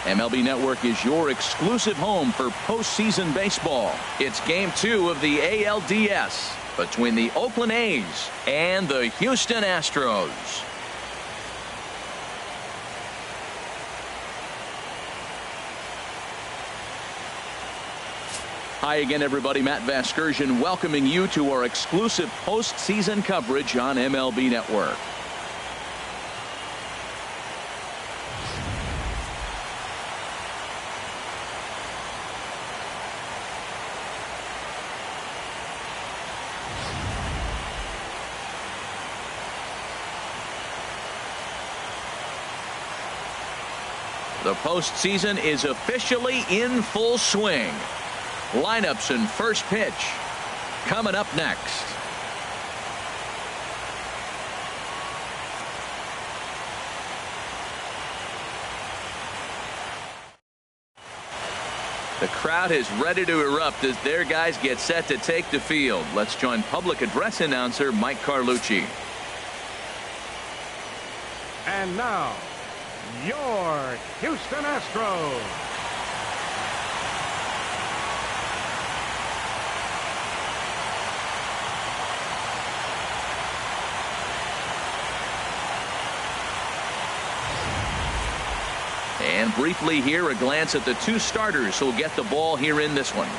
MLB Network is your exclusive home for postseason baseball. It's Game 2 of the ALDS between the Oakland A's and the Houston Astros. Hi again, everybody. Matt Vasgersian welcoming you to our exclusive postseason coverage on MLB Network. The postseason is officially in full swing. Lineups and first pitch coming up next. The crowd is ready to erupt as their guys get set to take the field. Let's join public address announcer Mike Carlucci. And now, your Houston Astros. And briefly here, a glance at the two starters who'll get the ball here in this one.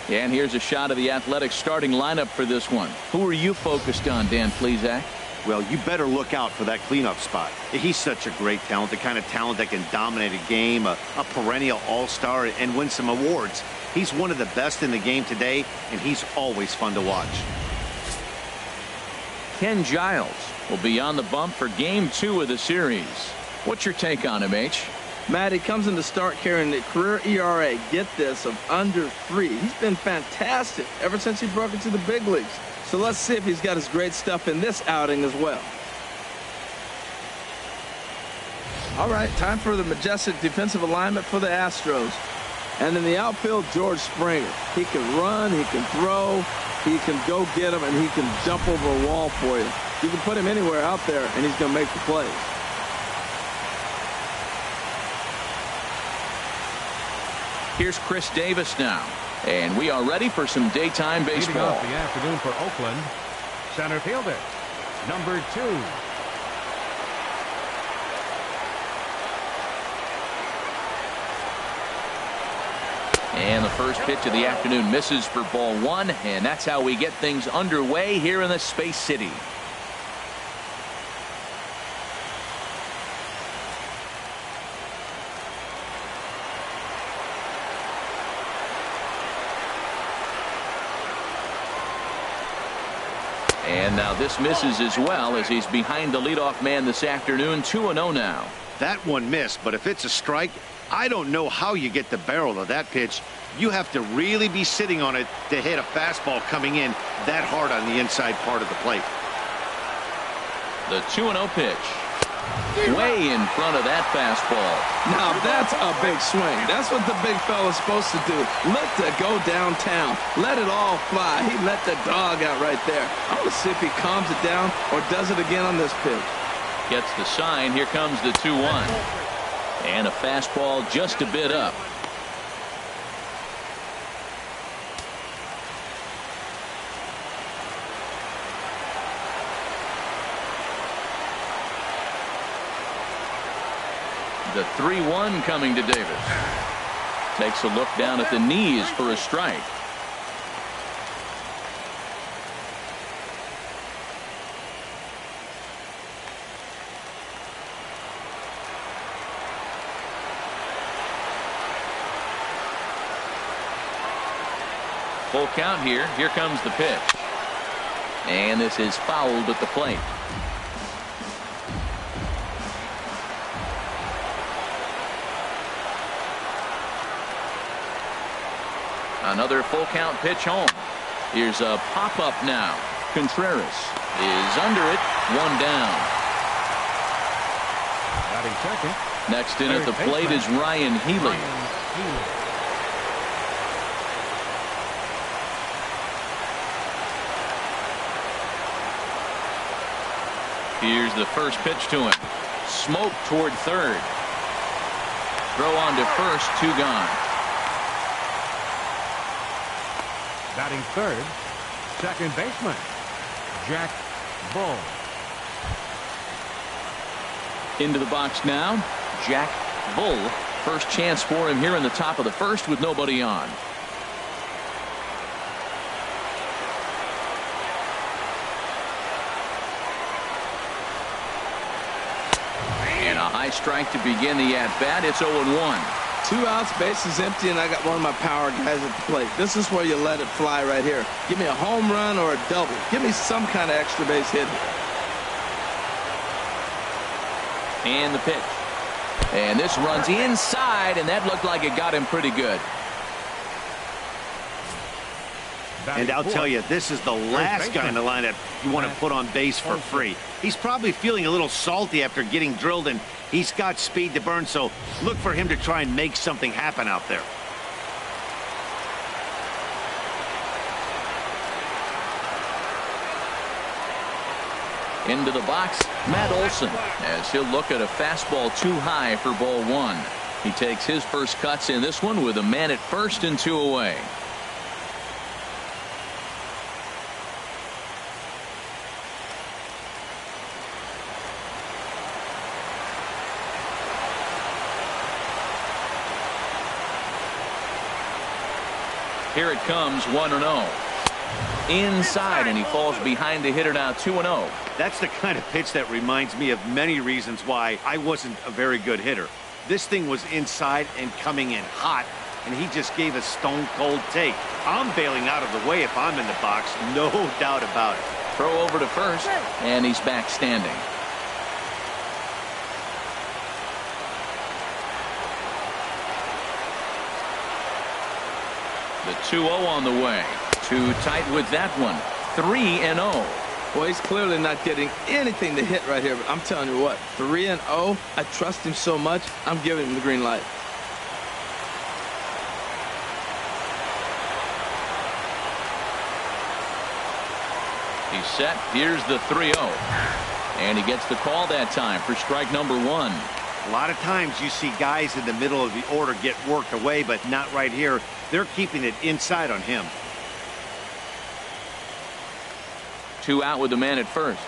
And here's a shot of the Athletics starting lineup for this one. Who are you focused on, Dan Plesac? Well, you better look out for that cleanup spot. He's such a great talent, the kind of talent that can dominate a game, a perennial all-star, and win some awards. He's one of the best in the game today, and he's always fun to watch. Ken Giles will be on the bump for Game 2 of the series. What's your take on him, H? Matt, he comes in to start carrying the career ERA, get this, of under 3. He's been fantastic ever since he broke into the big leagues. So let's see if he's got his great stuff in this outing as well. All right, time for the majestic defensive alignment for the Astros. And in the outfield, George Springer. He can run, he can throw, he can go get him, and he can jump over a wall for you. You can put him anywhere out there, and he's going to make the plays. Here's Chris Davis now. And we are ready for some daytime baseball. Leading off the afternoon for Oakland, center fielder, number 2. And the first pitch of the afternoon misses for ball 1. And that's how we get things underway here in the Space City. And now this misses as well as he's behind the leadoff man this afternoon. 2-0 now. That one missed, but if it's a strike, I don't know how you get the barrel of that pitch. You have to really be sitting on it to hit a fastball coming in that hard on the inside part of the plate. The 2-0 pitch. Way in front of that fastball. Now that's a big swing. That's what the big fella's supposed to do. Let it go downtown. Let it all fly. He let the dog out right there. I want to see if he calms it down or does it again on this pitch. Gets the sign. Here comes the 2-1. And a fastball just a bit up. The 3-1 coming to Davis. Takes a look down at the knees for a strike. Full count here. Here comes the pitch. And this is fouled at the plate. Another full count pitch home. Here's a pop-up now. Contreras is under it. 1 down. Batting second. Next in at the plate is Ryan Healy. Here's the first pitch to him. Smoke toward third. Throw on to first, 2 gone. Batting third, second baseman, Jack Bull. Into the box now, Jack Bull. First chance for him here in the top of the first with nobody on. And a high strike to begin the at-bat. It's 0-1. 2 outs, bases empty, and I got one of my power guys at the plate. This is where you let it fly right here. Give me a home run or a double. Give me some kind of extra base hit here. And the pitch. And this runs inside, and that looked like it got him pretty good. And I'll tell you, this is the last guy in the lineup you want to put on base for free. He's probably feeling a little salty after getting drilled, and he's got speed to burn, so look for him to try and make something happen out there. Into the box, Matt Olson, as he'll look at a fastball too high for ball 1. He takes his first cuts in this one with a man at first and 2 away. Here it comes, 1-0. Inside, and he falls behind the hitter now, 2-0. That's the kind of pitch that reminds me of many reasons why I wasn't a very good hitter. This thing was inside and coming in hot, and he just gave a stone-cold take. I'm bailing out of the way if I'm in the box, no doubt about it. Throw over to first, and he's back standing. The 2-0 on the way. Too tight with that one. 3-0. Well, he's clearly not getting anything to hit right here, but I'm telling you what, 3-0, I trust him so much, I'm giving him the green light. He's set. Here's the 3-0. And he gets the call that time for strike number 1. A lot of times you see guys in the middle of the order get worked away, but not right here. They're keeping it inside on him. 2 out with the man at first.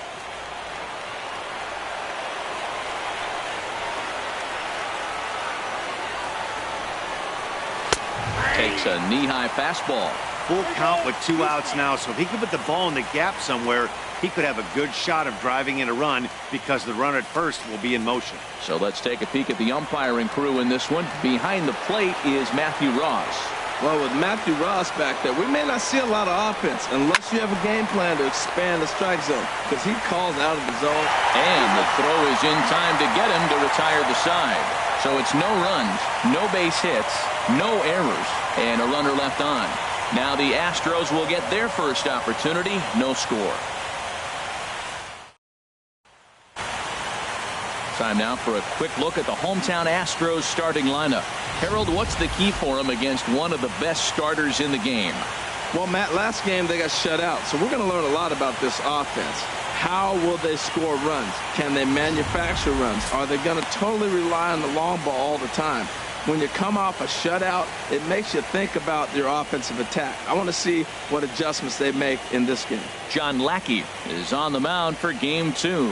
Takes a knee-high fastball. Full count with 2 outs now, so if he could put the ball in the gap somewhere, he could have a good shot of driving in a run because the runner at first will be in motion. So let's take a peek at the umpiring crew in this one. Behind the plate is Matthew Ross. Well, with Matthew Ross back there, we may not see a lot of offense unless you have a game plan to expand the strike zone, because he calls out of the zone. And the throw is in time to get him to retire the side. So it's no runs, no base hits, no errors, and a runner left on. Now the Astros will get their first opportunity. No score. Time now for a quick look at the hometown Astros starting lineup. Harold, what's the key for them against one of the best starters in the game? Well, Matt, last game they got shut out, so we're going to learn a lot about this offense. How will they score runs? Can they manufacture runs? Are they going to totally rely on the long ball all the time? When you come off a shutout, it makes you think about your offensive attack. I want to see what adjustments they make in this game. John Lackey is on the mound for game 2.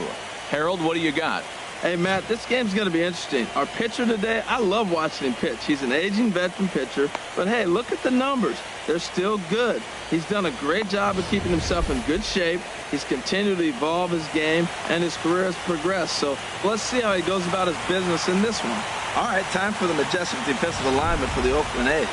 Harold, what do you got? Hey, Matt, this game's going to be interesting. Our pitcher today, I love watching him pitch. He's an aging veteran pitcher, but hey, look at the numbers. They're still good. He's done a great job of keeping himself in good shape. He's continued to evolve his game, and his career has progressed. So let's see how he goes about his business in this one. All right, time for the majestic defensive alignment for the Oakland A's.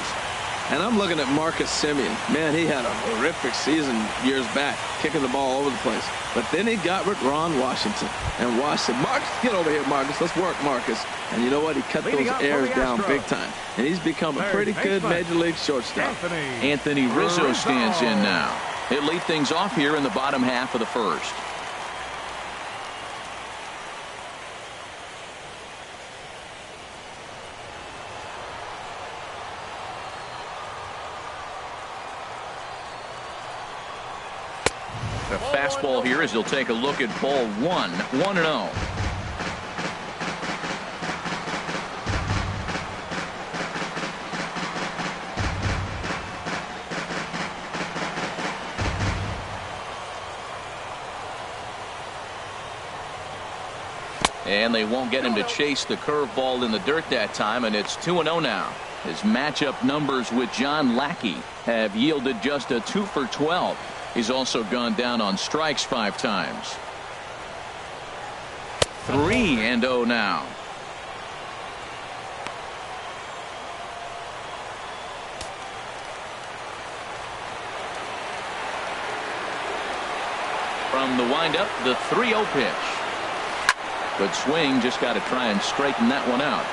And I'm looking at Marcus Semien. Man, he had a horrific season years back, kicking the ball all over the place. But then he got with Ron Washington. And Wash said, Marcus, get over here, Marcus. Let's work, Marcus. And you know what? He cut those errors down big time. And he's become a pretty good major league shortstop. Anthony Rizzo stands in now. He'll lead things off here in the bottom half of the first. fastball here as he'll take a look at ball 1. 1-0. And they won't get him to chase the curveball in the dirt that time, and it's 2-0 now. His matchup numbers with John Lackey have yielded just a 2 for 12. He's also gone down on strikes 5 times. 3-0 now. From the windup, the 3-0 pitch. Good swing, just got to try and straighten that one out.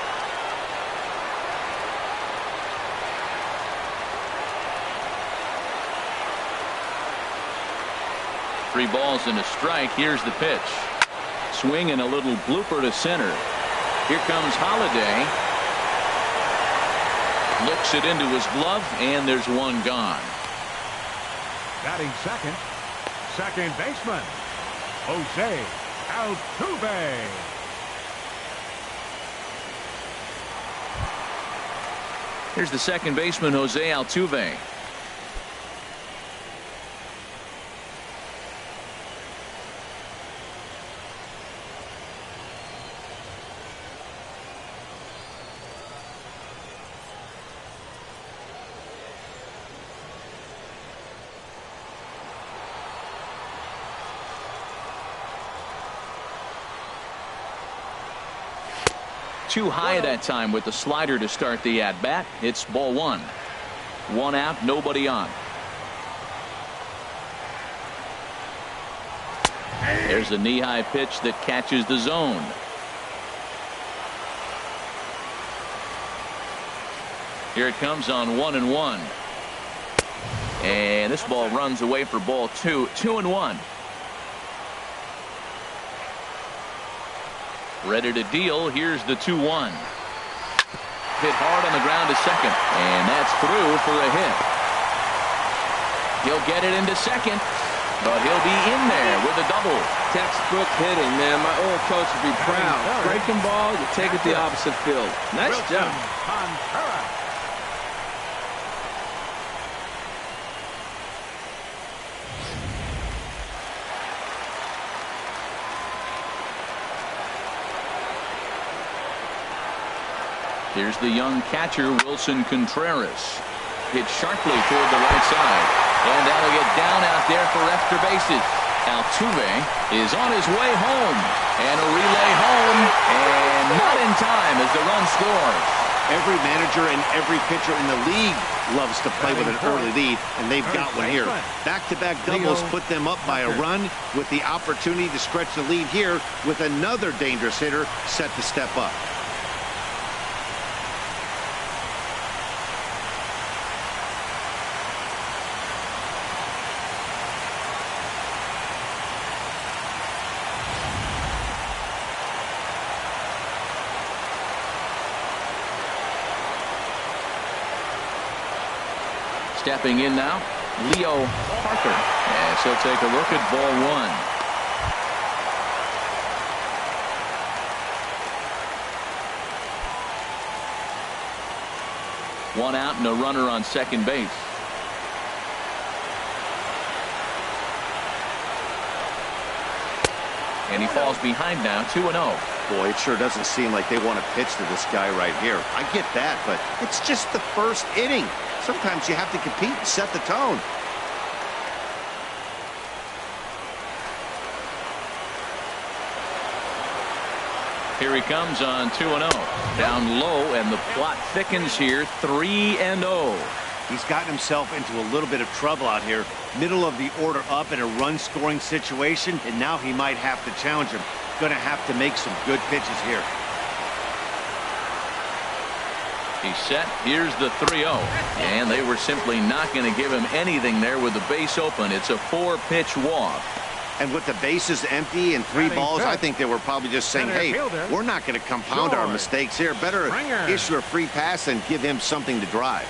Three balls and a strike. Here's the pitch. Swing and a little blooper to center. Here comes Holiday. Looks it into his glove, and there's one gone. Batting second, second baseman, Jose Altuve. Here's the second baseman, Jose Altuve. Too high that time with the slider to start the at bat. It's ball 1. 1 out, nobody on. There's a knee-high pitch that catches the zone. Here it comes on 1-1. And this ball runs away for ball 2. 2-1. Ready to deal. Here's the 2-1. Hit hard on the ground to second, and that's through for a hit. He'll get it into second, but he'll be in there with a double. Textbook hitting, man. My old coach would be proud. Breaking ball, you take it the opposite field. Nice job. Here's the young catcher, Wilson Contreras. Hit sharply toward the right side. And that'll get down out there for extra bases. Altuve is on his way home. And a relay home. And not in time as the run scores. Every manager and every pitcher in the league loves to play with an early lead, and they've got one here. Back-to-back doubles put them up by a run with the opportunity to stretch the lead here with another dangerous hitter set to step up. Stepping in now, Leo Parker. And so take a look at ball 1. 1 out and a runner on second base. And he falls behind now, 2-0. Boy, it sure doesn't seem like they want to pitch to this guy right here. I get that, but it's just the first inning. Sometimes you have to compete and set the tone. Here he comes on 2-0. Down low, and the plot thickens here, 3-0. He's gotten himself into a little bit of trouble out here. Middle of the order up in a run-scoring situation, and now he might have to challenge him. Going to have to make some good pitches here. He's set. Here's the 3-0. And they were simply not going to give him anything there with the base open. It's a 4-pitch walk. And with the bases empty and 3 balls, I think they were probably just saying, hey, we're not going to compound our mistakes here. Better issue a free pass and give him something to drive.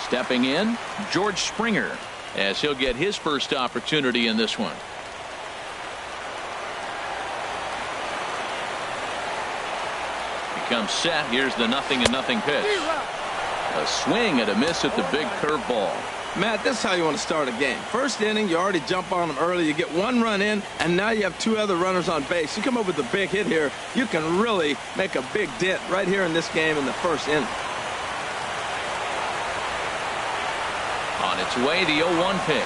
Stepping in, George Springer, as he'll get his first opportunity in this one. He comes set. Here's the 0-0 pitch. A swing and a miss at the big curveball. Matt, this is how you want to start a game. First inning, you already jump on them early. You get one run in, and now you have two other runners on base. You come up with a big hit here, you can really make a big dent right here in this game in the first inning. On its way, the 0-1 pitch.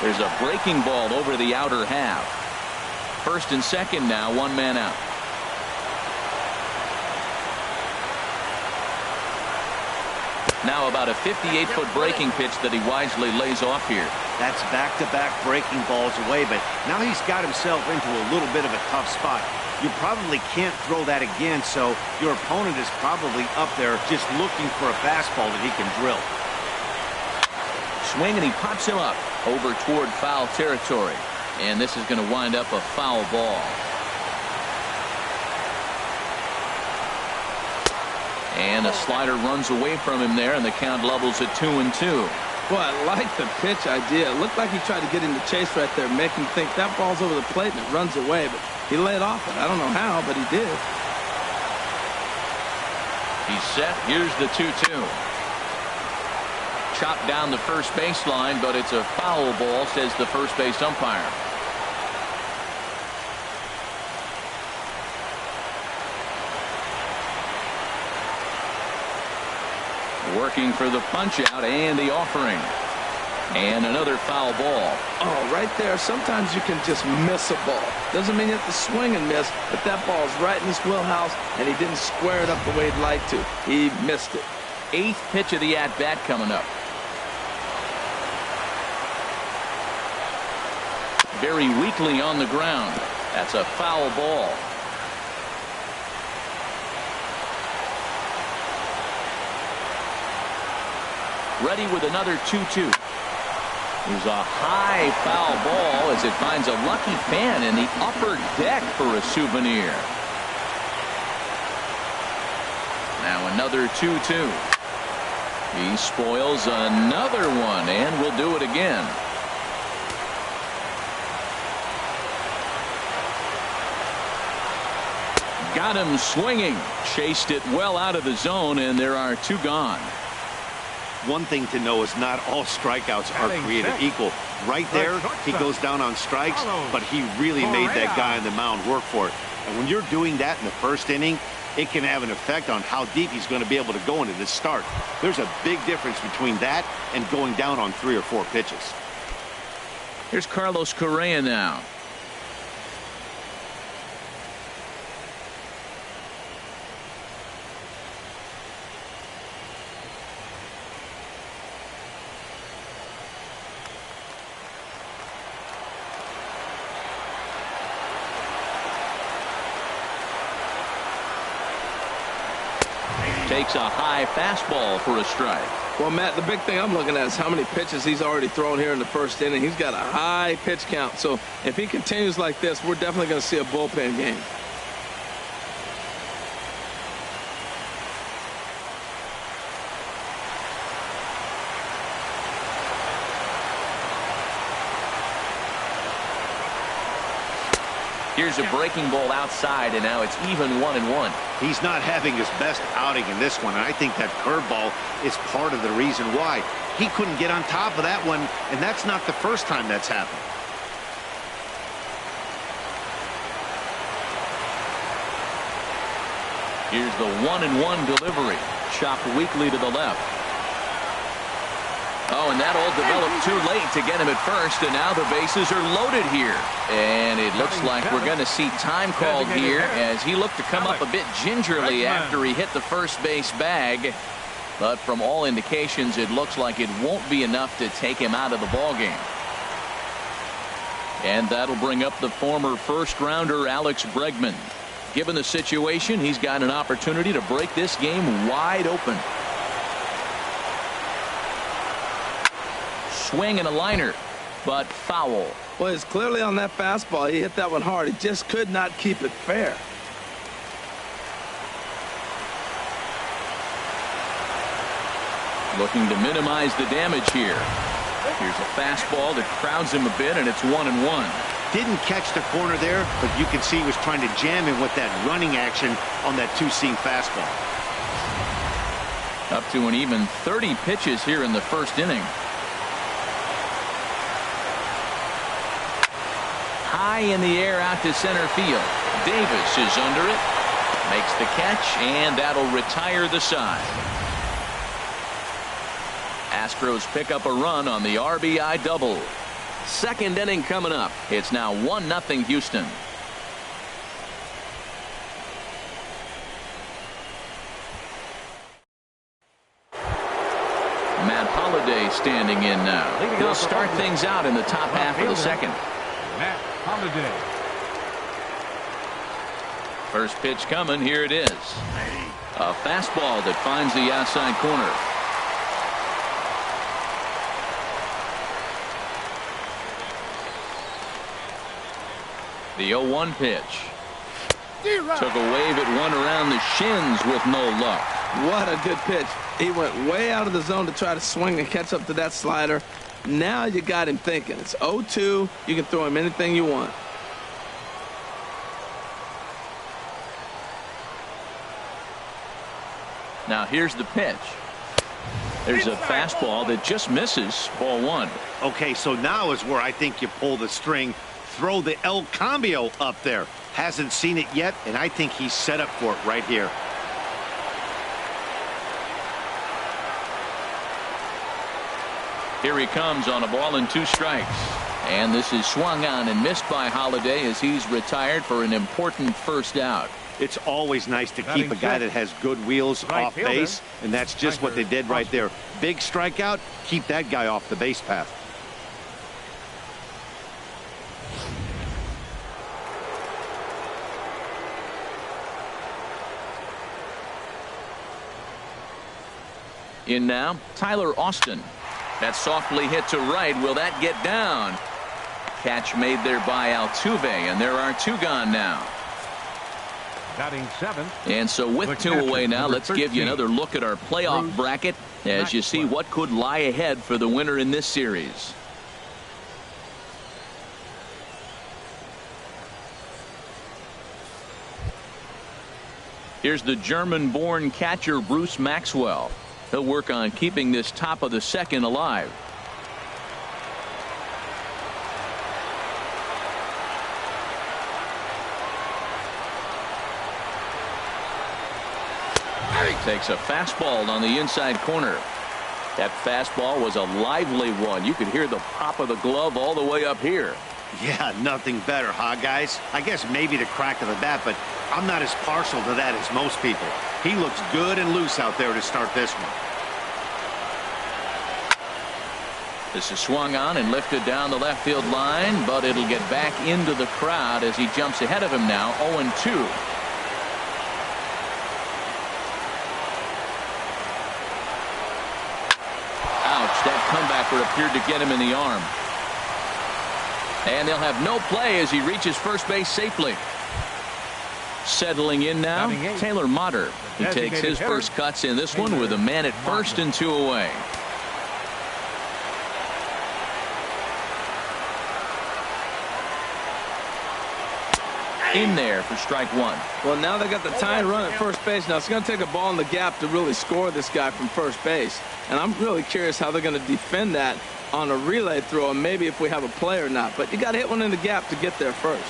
There's a breaking ball over the outer half. First and second now, one man out. Now about a 58-foot breaking pitch that he wisely lays off here. That's back-to-back breaking balls away, but now he's got himself into a little bit of a tough spot. You probably can't throw that again, so your opponent is probably up there just looking for a fastball that he can drill. Swing, and he pops him up over toward foul territory. And this is going to wind up a foul ball. And a slider runs away from him there, and the count levels at 2-2. Boy, I like the pitch idea. It looked like he tried to get him to chase right there, make him think that ball's over the plate, and it runs away. But he laid off it. I don't know how, but he did. He's set. Here's the 2-2. Chopped down the first baseline, but it's a foul ball, says the first base umpire. Working for the punch out and the offering. And another foul ball. Oh, right there. Sometimes you can just miss a ball. Doesn't mean you have to swing and miss, but that ball's right in his wheelhouse, and he didn't square it up the way he'd like to. He missed it. 8th pitch of the at-bat coming up. Very weakly on the ground. That's a foul ball. Ready with another 2-2. There's a high foul ball as it finds a lucky fan in the upper deck for a souvenir. Now another 2-2. He spoils another one, and will do it again. Got him swinging. Chased it well out of the zone, and there are two gone. One thing to know is not all strikeouts are created equal. Right there, he goes down on strikes, but he really made that guy on the mound work for it. And when you're doing that in the first inning, it can have an effect on how deep he's going to be able to go into this start. There's a big difference between that and going down on 3 or 4 pitches. Here's Carlos Correa now. Takes a high fastball for a strike. Well, Matt, the big thing I'm looking at is how many pitches he's already thrown here in the first inning. He's got a high pitch count. So if he continues like this, we're definitely going to see a bullpen game. Here's a breaking ball outside, and now it's even 1-1. He's not having his best outing in this one, and I think that curveball is part of the reason why. He couldn't get on top of that one, and that's not the first time that's happened. Here's the 1-1 delivery. Chopped weakly to the left. Oh, and that all developed too late to get him at first, and now the bases are loaded here. And it looks like we're going to see time called here as he looked to come up a bit gingerly after he hit the first base bag. But from all indications, it looks like it won't be enough to take him out of the ballgame. And that'll bring up the former first-rounder Alex Bregman. Given the situation, he's got an opportunity to break this game wide open. Swing and a liner, but foul. Well, it's clearly on that fastball. He hit that one hard. He just could not keep it fair. Looking to minimize the damage here. Here's a fastball that crowds him a bit, and it's 1-1. Didn't catch the corner there, but you can see he was trying to jam him with that running action on that two-seam fastball. Up to an even 30 pitches here in the first inning. High in the air out to center field. Davis is under it. Makes the catch, and that'll retire the side. Astros pick up a run on the RBI double. Second inning coming up. It's now 1-0 Houston. Matt Holliday standing in now. He'll start things out in the top half of the second. Matt Holliday. First pitch coming. Here it is. A fastball that finds the outside corner. The 0-1 pitch. Took a wave at one around the shins with no luck. What a good pitch. He went way out of the zone to try to swing and catch up to that slider. Now you got him thinking. It's 0-2. You can throw him anything you want. Now here's the pitch. There's a fastball that just misses. Ball one. Okay, so now is where I think you pull the string. Throw the El Cambio up there. Hasn't seen it yet, and I think he's set up for it right here. Here he comes on a ball and 2 strikes. And this is swung on and missed by Holliday as he's retired for an important first out. It's always nice to keep a guy that has good wheels off base, and that's just what they did right there. Big strikeout, keep that guy off the base path. In now, Tyler Austin. That softly hit to right. Will that get down? Catch made there by Altuve, and there are 2 gone now. Batting 7th. And so with 2 away now, let's give you another look at our playoff bracket as you see what could lie ahead for the winner in this series. Here's the German-born catcher Bruce Maxwell. He'll work on keeping this top of the second alive. Takes a fastball on the inside corner. That fastball was a lively one. You could hear the pop of the glove all the way up here. Yeah, nothing better, huh, guys? I guess maybe the crack of the bat, but I'm not as partial to that as most people. He looks good and loose out there to start this one. This is swung on and lifted down the left field line, but it'll get back into the crowd as he jumps ahead of him now, 0-2. That comeback would appear to get him in the arm. And they'll have no play as he reaches first base safely. Settling in now, Taylor Motter. He takes his first cuts in this one with a man at first and 2 away. In there for strike 1. Well, now they got the tying run at first base. Now it's going to take a ball in the gap to really score this guy from first base. And I'm really curious how they're going to defend that on a relay throw, and maybe if we have a play or not. But you got to hit one in the gap to get there first.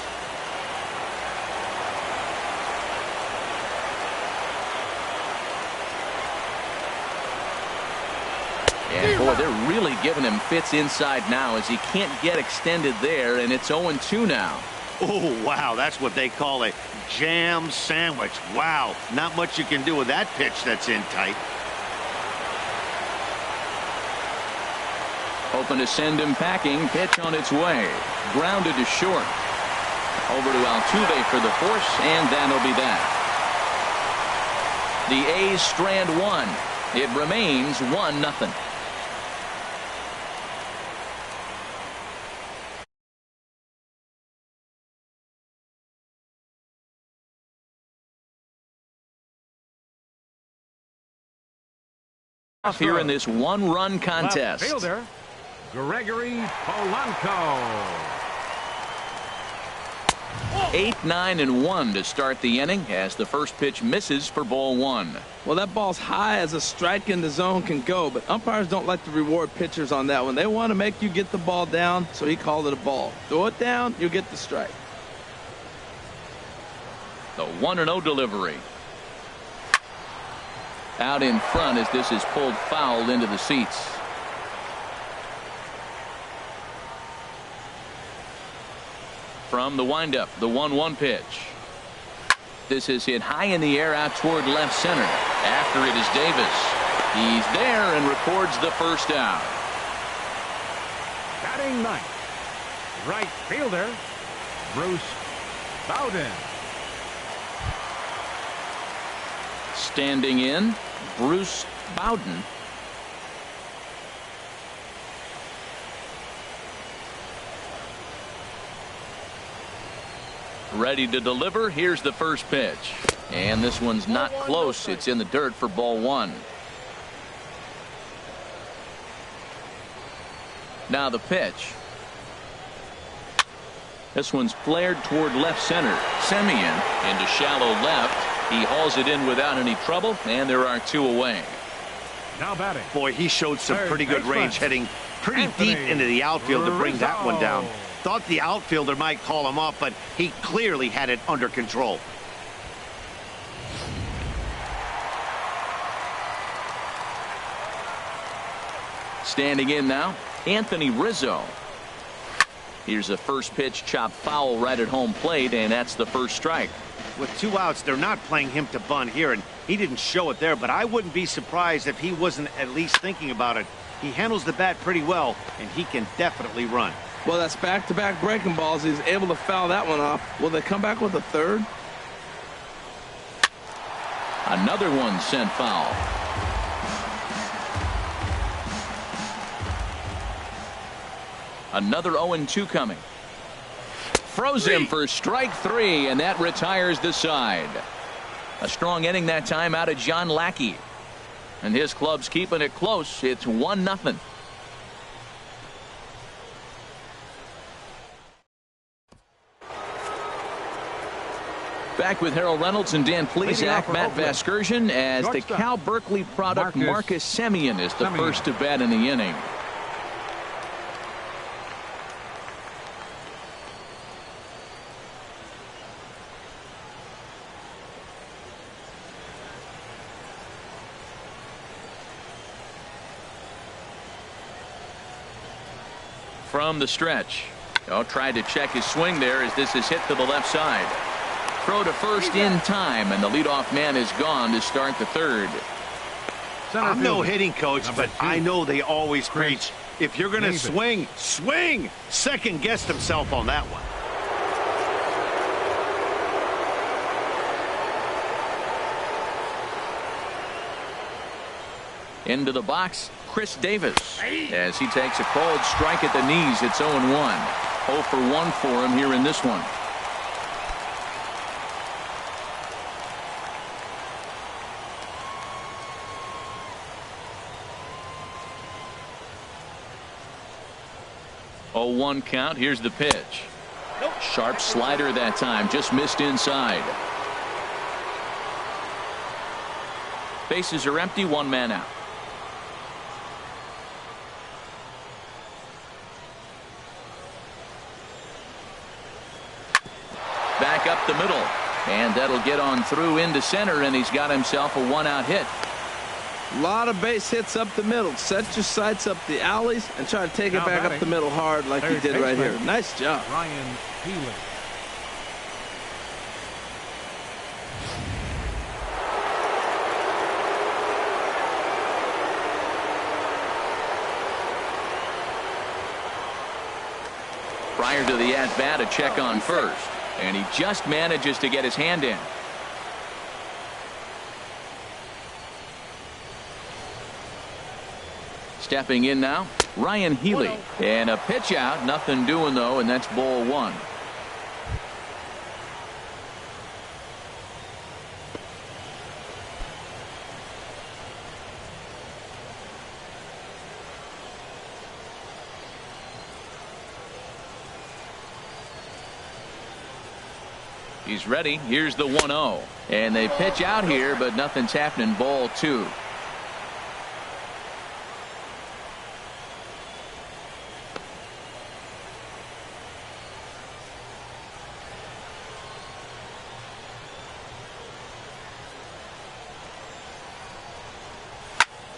And boy, they're really giving him fits inside now as he can't get extended there, and it's 0-2 now. Oh, wow, that's what they call a jam sandwich. Wow, not much you can do with that pitch that's in tight. Hoping to send him packing. Pitch on its way. Grounded to short. Over to Altuve for the force, and that'll be that. The A's strand 1. It remains 1-0. off here in this one-run contest. Left fielder, Gregory Polanco. 8, 9, and 1 to start the inning as the first pitch misses for ball 1. Well, that ball's high as a strike in the zone can go, but umpires don't like to reward pitchers on that one. They want to make you get the ball down, so he called it a ball. Throw it down, you get the strike. The 1-0 delivery. Out in front as this is pulled foul into the seats. From the windup, the 1-1 pitch. This is hit high in the air out toward left center. After it is Davis. He's there and records the first out. Batting ninth, right fielder, Bruce Bowden. Standing in, Bruce Bowden. Ready to deliver. Here's the first pitch. And this one's not close. It's in the dirt for ball 1. Now the pitch. This one's flared toward left center. Semien into shallow left. He hauls it in without any trouble, and there are 2 away. Now batting. Boy, he showed some pretty good range, heading pretty deep into the outfield to bring that one down. Thought the outfielder might call him off, but he clearly had it under control. Standing in now, Anthony Rizzo. Here's a first pitch chopped foul right at home plate, and that's the first strike. With 2 outs, they're not playing him to bunt here, and he didn't show it there, but I wouldn't be surprised if he wasn't at least thinking about it. He handles the bat pretty well, and he can definitely run. Well, that's back-to-back breaking balls. He's able to foul that one off. Will they come back with a third? Another one sent foul. Another 0-2 coming. Froze him for strike 3, and that retires the side. A strong inning that time out of John Lackey. And his club's keeping it close. It's 1-0. Back with Harold Reynolds and Dan Plesac, Matt Vasgersian, as the Cal Berkeley product Marcus Semien is the first to bat in the inning. From the stretch. Tried to check his swing there as this is hit to the left side. Throw to first in time, and the leadoff man is gone to start the third. I'm no hitting coach, but I know they always preach, if you're going to swing, swing. Second guessed himself on that one. Into the box, Chris Davis, as he takes a called strike at the knees. It's 0-1. 0 for 1 for him here in this one. Oh, 1 count. Here's the pitch. Sharp slider that time, just missed inside. Bases are empty, 1 man out. Back up the middle, and that'll get on through into center, and he's got himself a 1-out hit. A lot of base hits up the middle. Set your sights up the alleys and try to take it back up the middle hard like he did right here. Nice job. Ryan Healy. Prior to the at-bat, a check on first, and he just manages to get his hand in. Stepping in now, Ryan Healy, and a pitch out, nothing doing though, and that's ball 1. He's ready. Here's the 1-0. And they pitch out here, but nothing's happening. Ball 2.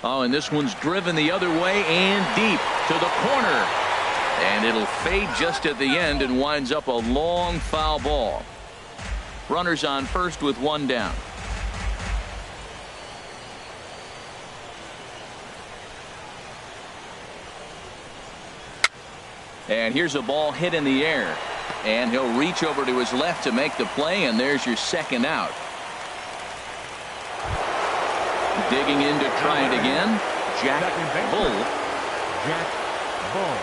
Oh, and this one's driven the other way and deep to the corner. And it'll fade just at the end and winds up a long foul ball. Runners on first with 1 down. And here's a ball hit in the air. And he'll reach over to his left to make the play, and there's your 2nd out. Digging in to try it again, Jack Bull. Jack Bull.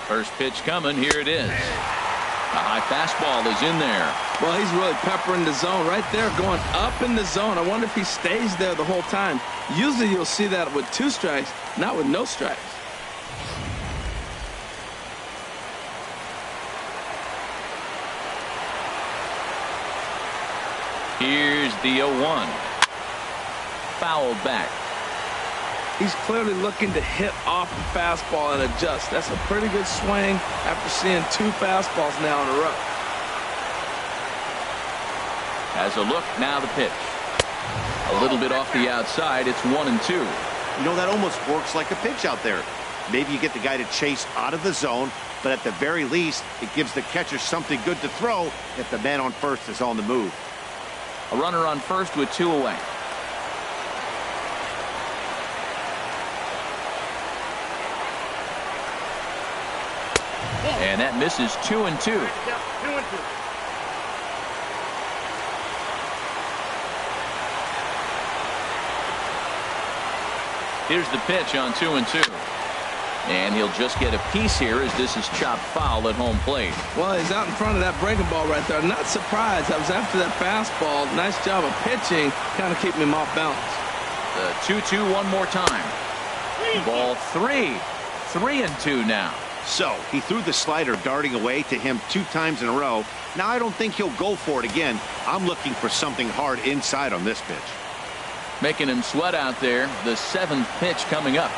First pitch coming. Here it is. A high fastball is in there. Well, he's really peppering the zone right there, going up in the zone. I wonder if he stays there the whole time. Usually you'll see that with 2 strikes, not with no strikes. Here's the 0-1. Fouled back. He's clearly looking to hit off the fastball and adjust. That's a pretty good swing after seeing 2 fastballs now in a row. Has a look, now the pitch. A little bit off the outside. It's 1-2. You know, that almost works like a pitch out there. Maybe you get the guy to chase out of the zone, but at the very least, it gives the catcher something good to throw if the man on first is on the move. A runner on first with 2 away. And that misses 2-2. Here's the pitch on 2-2. And he'll just get a piece here as this is chopped foul at home plate. Well, he's out in front of that breaking ball right there. Not surprised. I was after that fastball. Nice job of pitching, kind of keeping him off balance. The 2-2 one more time. Ball 3. 3-2 now. So he threw the slider darting away to him 2 times in a row. Now I don't think he'll go for it again. I'm looking for something hard inside on this pitch. Making him sweat out there. The 7th pitch coming up.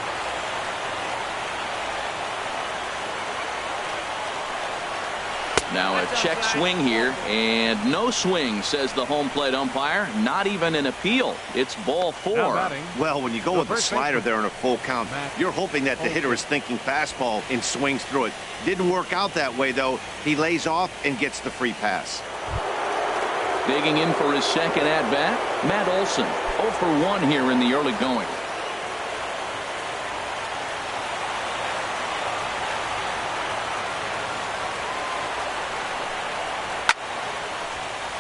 Now a check swing here, and no swing, says the home plate umpire. Not even an appeal. It's ball 4. Well, when you go with the slider there in a full count, you're hoping that the hitter is thinking fastball and swings through it. Didn't work out that way, though. He lays off and gets the free pass. Digging in for his 2nd at-bat, Matt Olson. 0 for 1 here in the early going.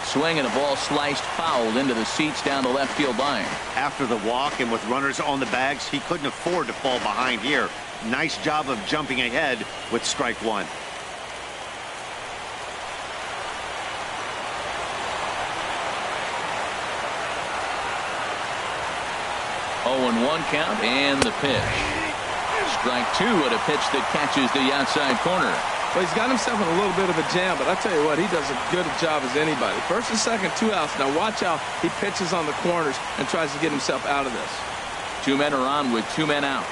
Swing and a ball sliced foul into the seats down the left field line. After the walk and with runners on the bags, he couldn't afford to fall behind here. Nice job of jumping ahead with strike 1. Oh, 1 count and the pitch. Strike 2 at a pitch that catches the outside corner. Well, he's got himself in a little bit of a jam, but I tell you what, he does a good job as anybody. 1st and 2nd, 2 outs. Now watch how he pitches on the corners and tries to get himself out of this. 2 men are on with 2 men out.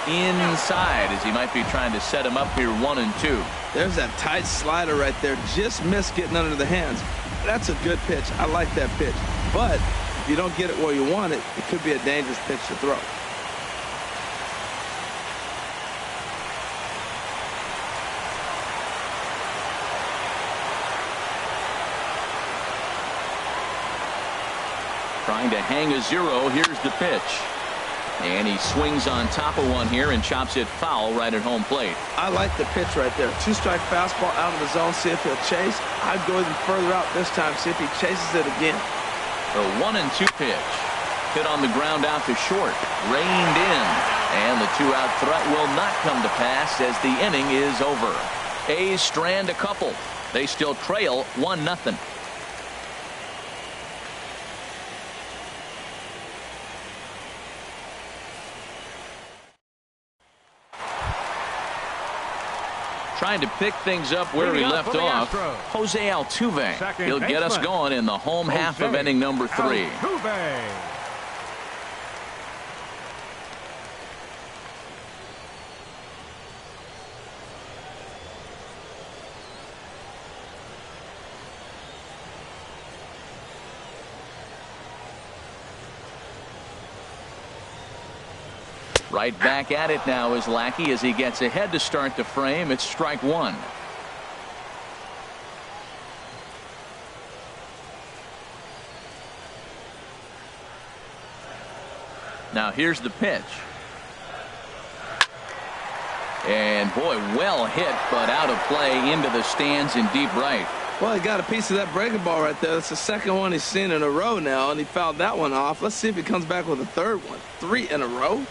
Inside as he might be trying to set him up here 1-2. There's that tight slider right there. Just missed getting under the hands. That's a good pitch. I like that pitch. But if you don't get it where you want it, it could be a dangerous pitch to throw. Trying to hang a 0. Here's the pitch. And he swings on top of one here and chops it foul right at home plate. I like the pitch right there. 2-strike fastball out of the zone. See if he'll chase. I'd go even further out this time. See if he chases it again. The 1-2 pitch. Hit on the ground out to short. Reined in. And the 2-out threat will not come to pass as the inning is over. A's strand a couple. They still trail 1-0. Trying to pick things up where he left off. Jose Altuve. He'll get us going in the home half of inning number 3. Right back at it now is Lackey as he gets ahead to start the frame. It's strike 1. Now here's the pitch. And boy, well hit, but out of play into the stands in deep right. Well, he got a piece of that breaking ball right there. That's the second one he's seen in a row now, and he fouled that one off. Let's see if he comes back with a third one. 3 in a row.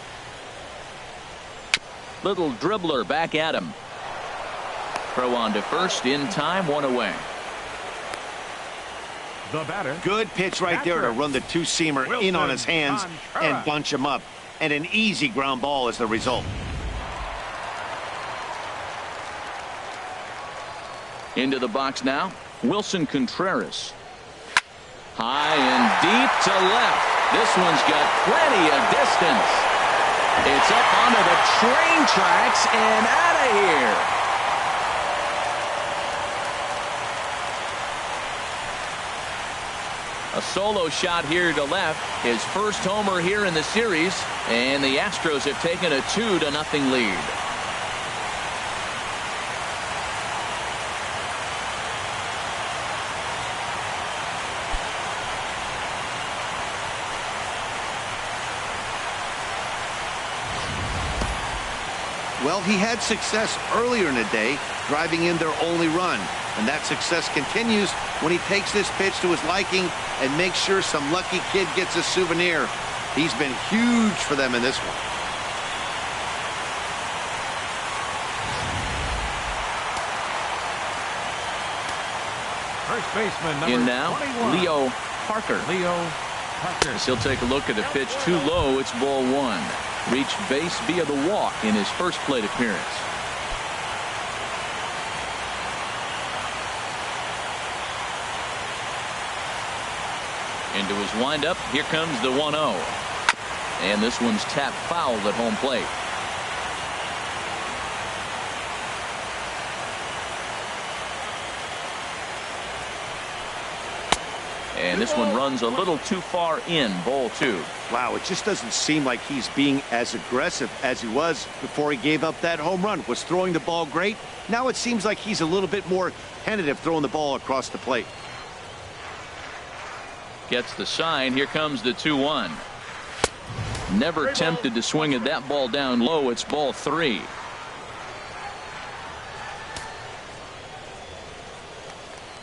Little dribbler back at him. Throw on to first in time, 1 away. The batter. Good pitch right there to run the two-seamer in on his hands and bunch him up. And an easy ground ball is the result. Into the box now, Wilson Contreras. High and deep to left. This one's got plenty of distance. It's up onto the train tracks and out of here. A solo shot here to left. His first homer here in the series. And the Astros have taken a 2-0 lead. Well, he had success earlier in the day, driving in their only run. And that success continues when he takes this pitch to his liking and makes sure some lucky kid gets a souvenir. He's been huge for them in this one. First baseman number in now, 21. Leo Parker. As he'll take a look at the pitch too low. It's ball 1. Reached base via the walk in his first plate appearance. Into his windup. Here comes the 1-0. And this one's tapped foul at home plate. And this one runs a little too far in, ball 2. Wow, it just doesn't seem like he's being as aggressive as he was before he gave up that home run. Was throwing the ball great. Now it seems like he's a little bit more tentative throwing the ball across the plate. Gets the sign. Here comes the 2-1. Never tempted to swing at that ball down low. It's ball 3.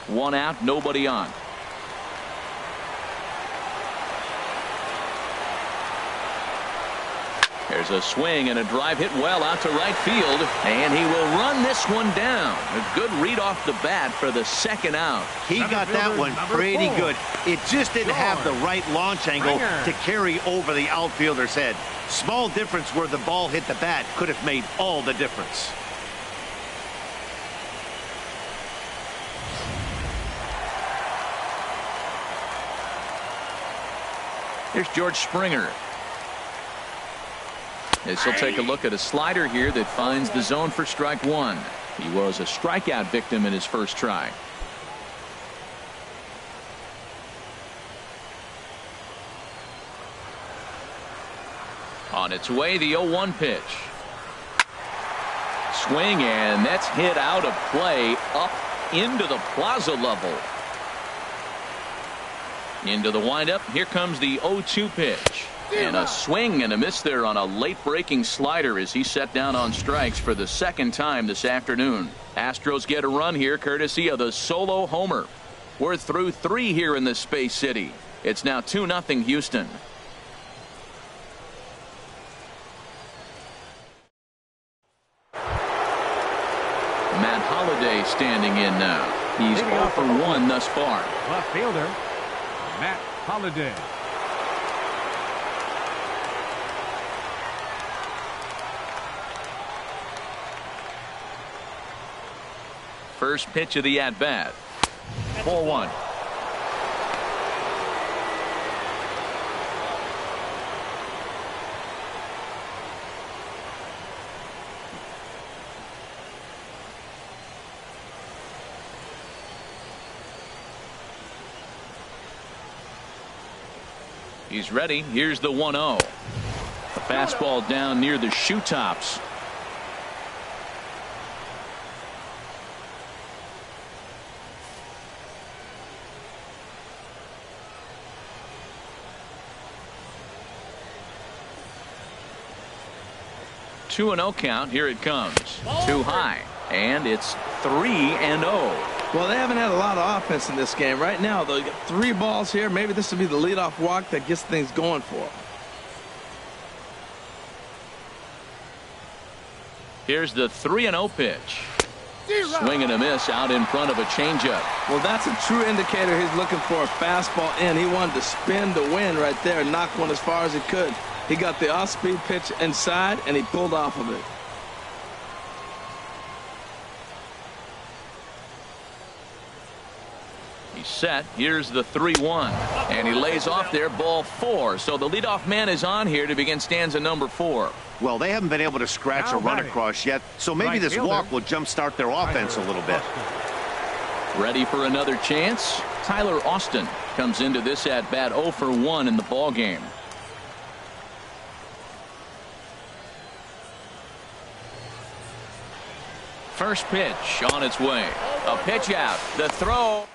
One out, nobody on. There's a swing and a drive hit well out to right field, and he will run this one down. A good read off the bat for the second out. He got that one pretty good. It just didn't have the right launch angle to carry over the outfielder's head. Small difference where the ball hit the bat could have made all the difference. Here's George Springer. As he'll take a look at a slider here that finds the zone for strike 1. He was a strikeout victim in his first try. On its way, the 0-1 pitch. Swing, and that's hit out of play up into the plaza level. Into the windup. Here comes the 0-2 pitch. And a swing and a miss there on a late breaking slider as he set down on strikes for the second time this afternoon. Astros get a run here courtesy of the solo homer. We're through 3 here in the Space City. It's now 2-0 Houston. Matt Holliday standing in now. He's 0 for 1 thus far. Left fielder Matt Holliday. First pitch of the at-bat. Ball one. He's ready. Here's the 1-0. A fastball down near the shoe tops. Two and 0 count. Here it comes. Too high. And it's 3-0. Well, they haven't had a lot of offense in this game. Right now, they got 3 balls here. Maybe this will be the leadoff walk that gets things going for them. Here's the 3-0 pitch. Swing and a miss out in front of a changeup. Well, that's a true indicator he's looking for a fastball in. He wanted to spin the wind right there and knock one as far as he could. He got the off-speed pitch inside, and he pulled off of it. He's set. Here's the 3-1. And he lays off there, ball 4. So the leadoff man is on here to begin stanza number 4. Well, they haven't been able to scratch a run across yet, so maybe this walk will jumpstart their offense a little bit. Ready for another chance? Tyler Austin comes into this at-bat 0 for 1 in the ball game. First pitch on its way. A pitch out. The throw.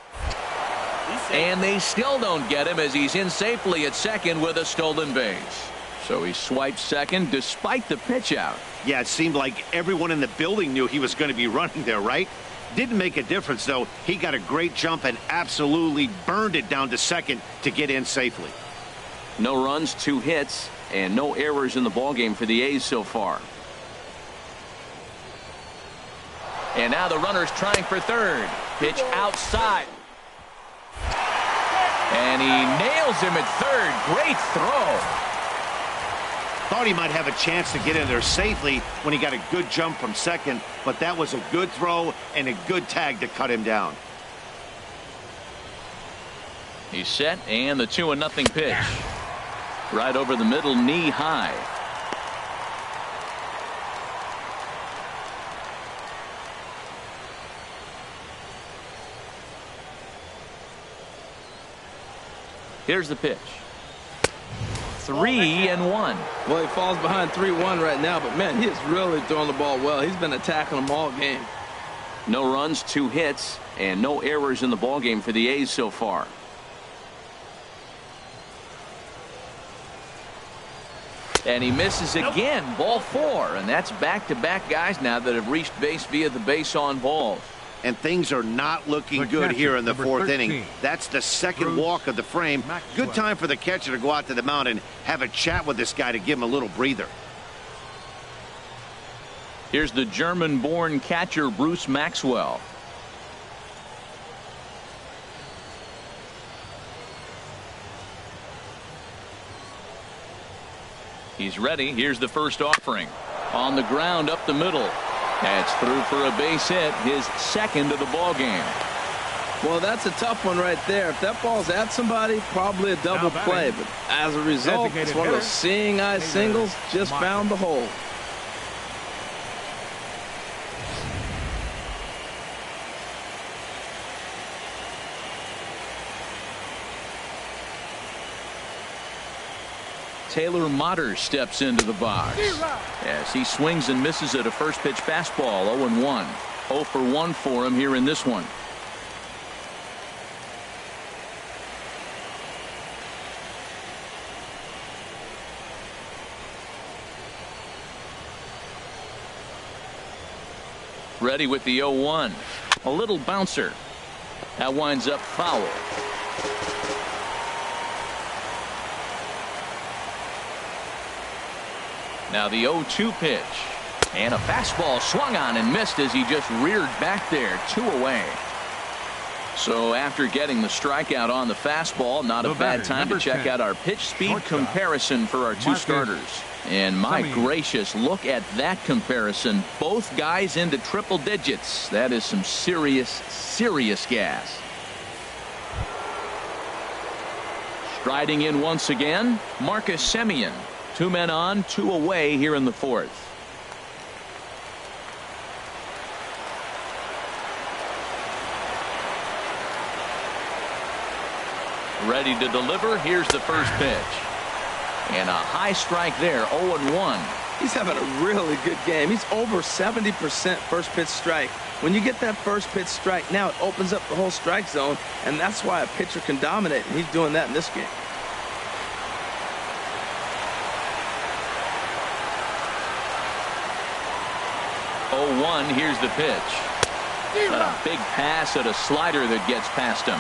And they still don't get him as he's in safely at second with a stolen base. So he swipes second despite the pitch out. Yeah, it seemed like everyone in the building knew he was going to be running there, right? Didn't make a difference, though. He got a great jump and absolutely burned it down to second to get in safely. No runs, 2 hits, and no errors in the ballgame for the A's so far. And now the runner's trying for third. Pitch outside. And he nails him at third. Great throw. Thought he might have a chance to get in there safely when he got a good jump from second, but that was a good throw and a good tag to cut him down. He's set, and the 2-0 pitch. Right over the middle, knee high. Here's the pitch. 3-1. Well, he falls behind 3-1 right now, but man, he is really throwing the ball well. He's been attacking them all game. No runs, 2 hits, and no errors in the ballgame for the A's so far. And he misses again. Ball 4, and that's back-to-back guys now that have reached base via the base on balls. And things are not looking good here in the 4th inning. That's the second walk of the frame. Good time for the catcher to go out to the mound and have a chat with this guy to give him a little breather. Here's the German-born catcher Bruce Maxwell. He's ready. Here's the first offering. On the ground up the middle. That's through for a base hit, his second of the ball game. Well, that's a tough one right there. If that ball's at somebody, probably a double play. But as a result, it's one of those seeing eye singles. Just found the hole. Taylor Motter steps into the box as he swings and misses at a first pitch fastball. 0-1. 0 for 1 for him here in this one. Ready with the 0-1. A little bouncer. That winds up foul. Now the 0-2 pitch. And a fastball swung on and missed as he just reared back there. 2 away. So after getting the strikeout on the fastball, not a bad time to check out our pitch speed comparison for our two starters. And my gracious, look at that comparison. Both guys into triple digits. That is some serious gas. Striding in once again, Marcus Semien. 2 men on, 2 away here in the 4th. Ready to deliver. Here's the first pitch. And a high strike there, 0-1. He's having a really good game. He's over 70% first pitch strike. When you get that first pitch strike, now it opens up the whole strike zone, and that's why a pitcher can dominate, and he's doing that in this game. Here's the pitch. A big pass at a slider that gets past him.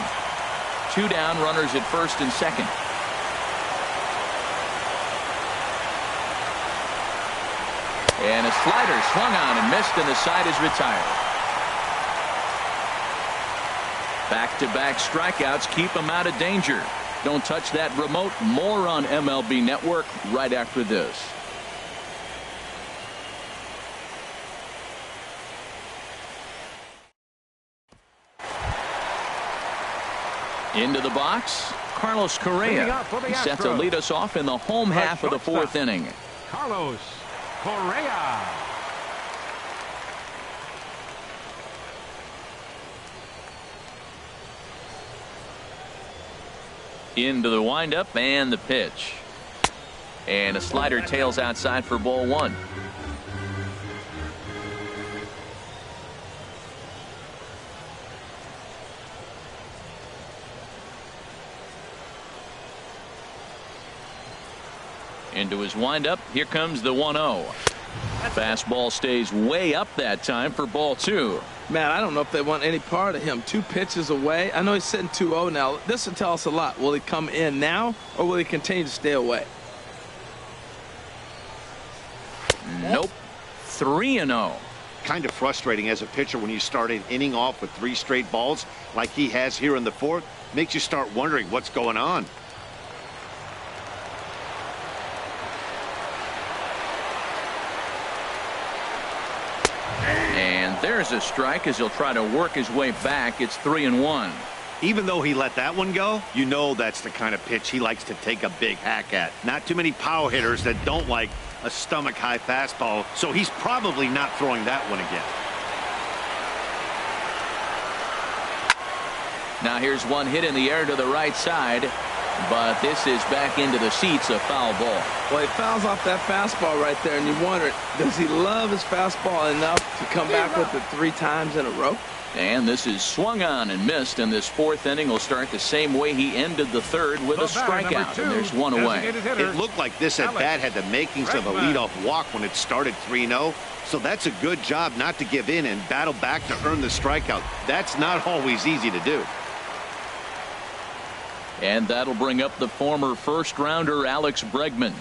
2 down, runners at first and second. And a slider swung on and missed, and the side is retired. Back-to-back strikeouts keep him out of danger. Don't touch that remote. More on MLB Network right after this. Into the box, Carlos Correa. He's set to lead us off in the home half of the 4th inning. Carlos Correa. Into the windup and the pitch. And a slider tails outside for ball 1. Into his windup. Here comes the 1-0. Fastball stays way up that time for ball 2. Man, I don't know if they want any part of him. 2 pitches away. I know he's sitting 2-0 now. This will tell us a lot. Will he come in now, or will he continue to stay away? Nope. 3-0. Kind of frustrating as a pitcher when you start an inning off with 3 straight balls like he has here in the 4th. Makes you start wondering what's going on. There's a strike as he'll try to work his way back. It's 3-1. Even though he let that one go, you know that's the kind of pitch he likes to take a big hack at. Not too many power hitters that don't like a stomach-high fastball, so he's probably not throwing that one again. Now here's one hit in the air to the right side, but this is back into the seats, a foul ball. Well, he fouls off that fastball right there, and you wonder, does he love his fastball enough to come back with it 3 times in a row? And this is swung on and missed, and this 4th inning will start the same way he ended the 3rd with a strikeout, and there's 1 away. It looked like this at-bat had the makings of a leadoff walk when it started 3-0, so that's a good job not to give in and battle back to earn the strikeout. That's not always easy to do. And that'll bring up the former first-rounder Alex Bregman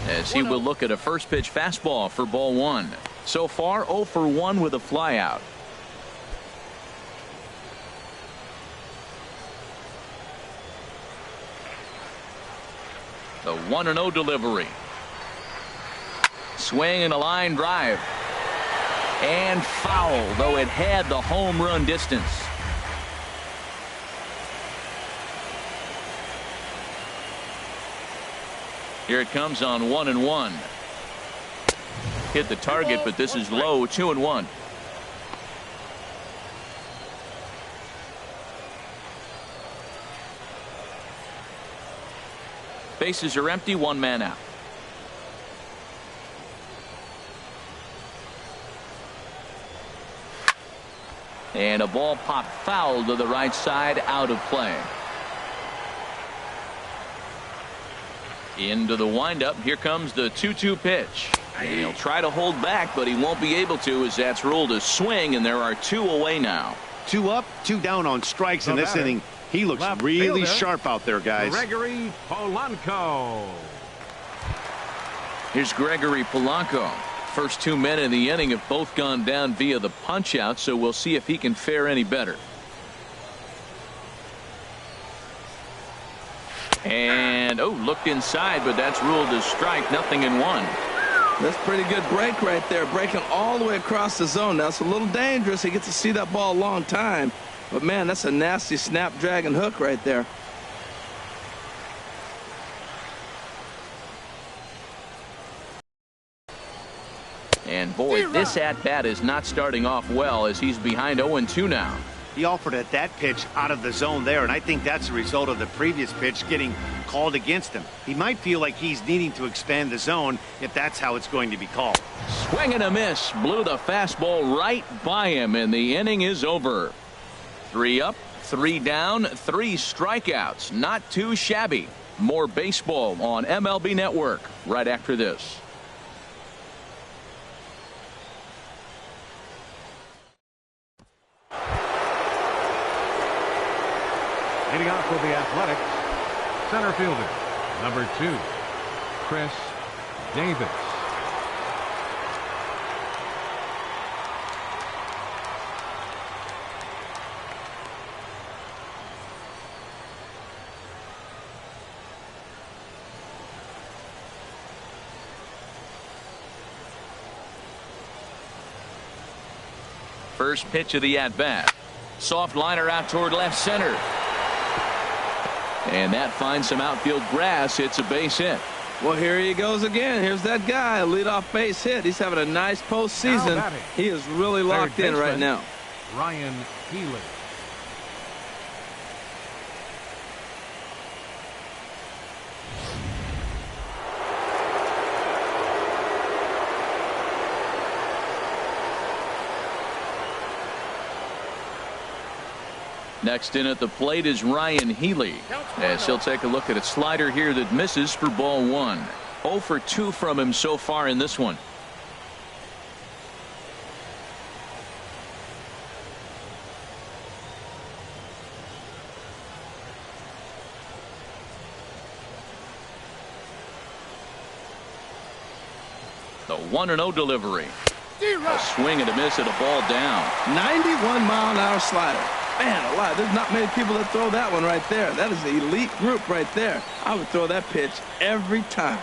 as he will look at a first-pitch fastball for ball 1. So far, 0 for 1 with a flyout. The 1-0 delivery. Swing and a line drive. And foul, though it had the home run distance. Here it comes on 1-1. Hit the target, but this is low. 2-1. Bases are empty. 1 man out. And a ball popped foul to the right side, out of play. Into the windup. Here comes the 2-2 pitch. He'll try to hold back, but he won't be able to, as that's ruled a swing, and there are 2 away now. 2 up, 2 down on strikes in this inning. He looks really sharp out there, guys. Gregory Polanco. Here's Gregory Polanco. First 2 men in the inning have both gone down via the punch out, so we'll see if he can fare any better. And, oh, looked inside, but that's ruled as strike. Nothing in one. That's pretty good break right there, breaking all the way across the zone. Now, it's a little dangerous. He gets to see that ball a long time. But, man, that's a nasty snapdragon hook right there. And, boy, this at-bat is not starting off well as he's behind 0-2 now. He offered at that pitch out of the zone there, and I think that's a result of the previous pitch getting called against him. He might feel like he's needing to expand the zone if that's how it's going to be called. Swing and a miss. Blew the fastball right by him, and the inning is over. 3 up, 3 down, 3 strikeouts. Not too shabby. More baseball on MLB Network right after this. Leading off for the Athletics, center fielder, number 2, Chris Davis. First pitch of the at-bat. Soft liner out toward left center. And that finds some outfield grass. It's a base hit. Well, here he goes again. Here's that guy, a leadoff base hit. He's having a nice postseason. He is really locked in right now. Ryan Healy. Next in at the plate is Ryan Healy, as he'll take a look at a slider here that misses for ball 1. 0 for 2 from him so far in this one. The 1-0 delivery. A swing and a miss at a ball down. 91-mile-an-hour slider. Man alive, there's not many people that throw that one right there. That is an elite group right there. I would throw that pitch every time.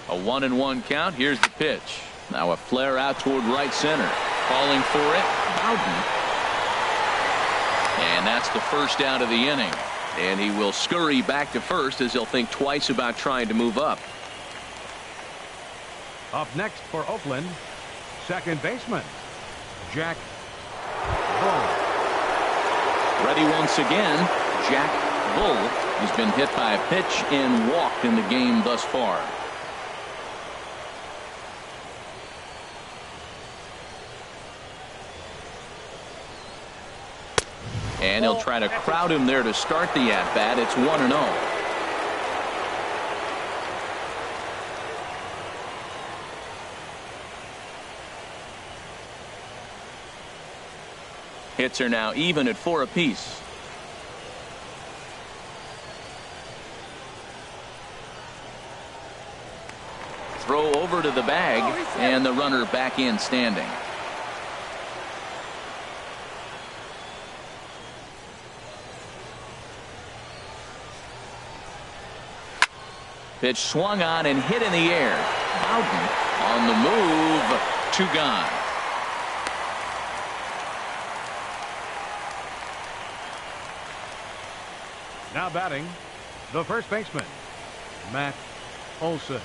A 1-1 count. Here's the pitch. Now a flare out toward right center. Calling for it, Bowden. And that's the first out of the inning. And he will scurry back to first as he'll think twice about trying to move up. Up next for Oakland, second baseman, Jack Bull. Ready once again, Jack Bull. He's been hit by a pitch and walked in the game thus far. And he'll try to crowd him there to start the at-bat. It's 1-0. Hits are now even at 4 apiece. Throw over to the bag, and the runner back in standing. Pitch swung on and hit in the air. Bowden on the move. 2 gone. Now batting, the first baseman, Matt Olson.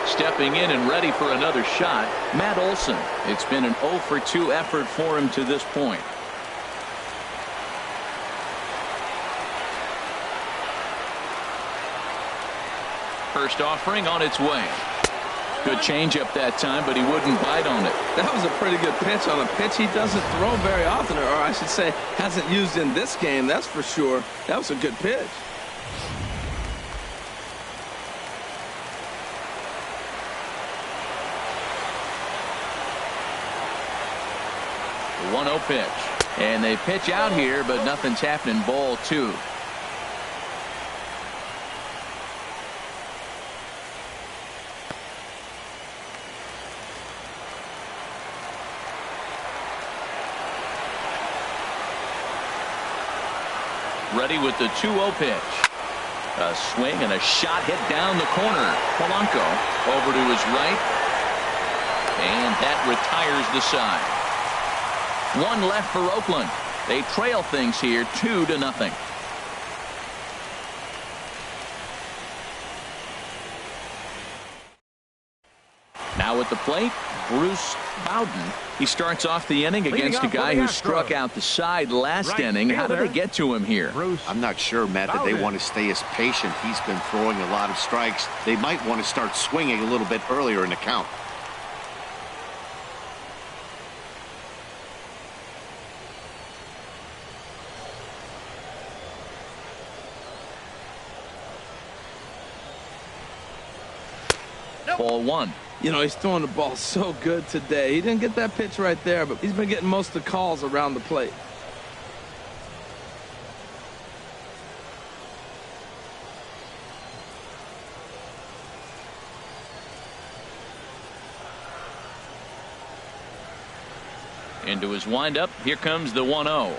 Stepping in and ready for another shot, Matt Olson. It's been an 0 for 2 effort for him to this point. First offering on its way. Good changeup that time, but he wouldn't bite on it. That was a pretty good pitch on a pitch he doesn't throw very often, or I should say hasn't used in this game, that's for sure. That was a good pitch. The 1-0 pitch. And they pitch out here, but nothing's happening. Ball 2. ready with the 2-0 pitch. A swing and a shot hit down the corner. Polanco over to his right. And that retires the side. One left for Oakland. They trail things here 2-0. Now at the plate, Bruce Bowden. He starts off the inning against a guy who struck out the side last inning. How did they get to him here? I'm not sure, Matt, that they want to stay as patient. He's been throwing a lot of strikes. They might want to start swinging a little bit earlier in the count. Ball 1. You know, he's throwing the ball so good today. He didn't get that pitch right there, but he's been getting most of the calls around the plate. Into his windup. Here comes the 1-0.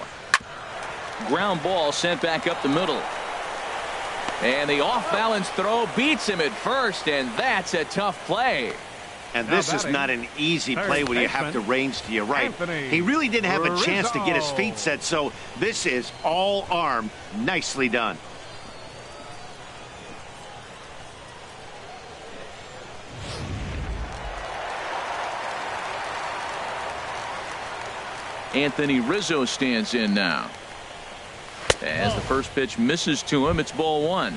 Ground ball sent back up the middle. And the off-balance throw beats him at first, and that's a tough play. And this is not an easy play when you have to range to your right. He really didn't have a chance to get his feet set, so this is all arm. Nicely done. Anthony Rizzo stands in now. As the first pitch misses to him, it's ball 1.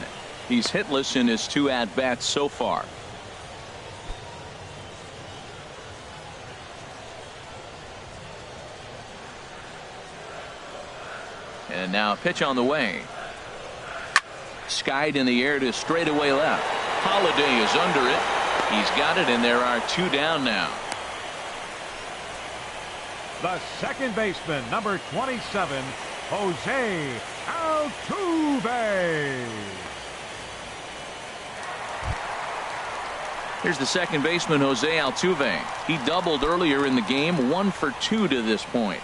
He's hitless in his 2 at-bats so far. And now a pitch on the way. Skied in the air to straightaway left. Holiday is under it. He's got it, and there are 2 down now. The second baseman, number 27, Jose Altuve. Here's the second baseman, Jose Altuve. He doubled earlier in the game, 1 for 2 to this point.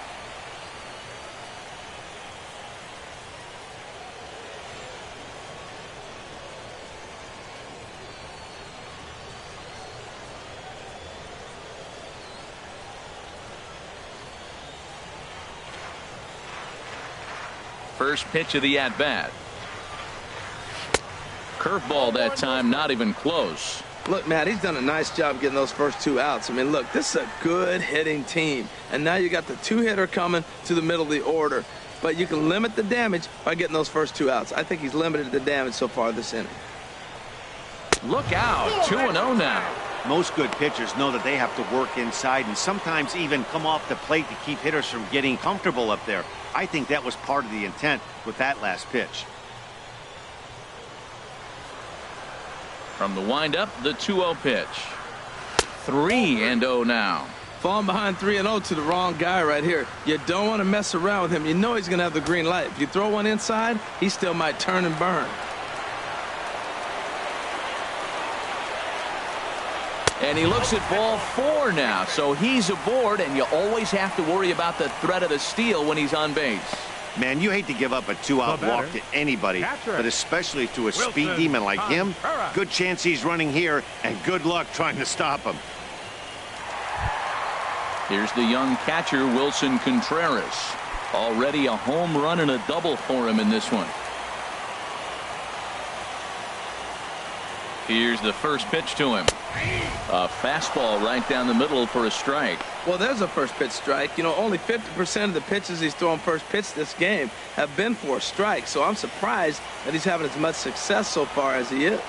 First pitch of the at-bat. Curveball that time, not even close. Look, Matt, he's done a nice job getting those first 2 outs. I mean, look, this is a good hitting team. And now you got the 2-hitter coming to the middle of the order. But you can limit the damage by getting those first 2 outs. I think he's limited the damage so far this inning. Look out. 2-0 now. Most good pitchers know that they have to work inside and sometimes even come off the plate to keep hitters from getting comfortable up there. I think that was part of the intent with that last pitch. From the windup, the 2-0 pitch. 3-0 now. Falling behind 3-0 to the wrong guy right here. You don't want to mess around with him. You know he's going to have the green light. If you throw one inside, he still might turn and burn. And he looks at ball 4 now, so he's aboard, and you always have to worry about the threat of the steal when he's on base. Man, you hate to give up a 2-out walk to anybody, but especially to a speed demon like him. Good chance he's running here, and good luck trying to stop him. Here's the young catcher, Wilson Contreras. Already a home run and a double for him in this one. Here's the first pitch to him. A fastball right down the middle for a strike. Well, there's a first pitch strike. You know, only 50% of the pitches he's throwing first pitch this game have been for a strike. So I'm surprised that he's having as much success so far as he is.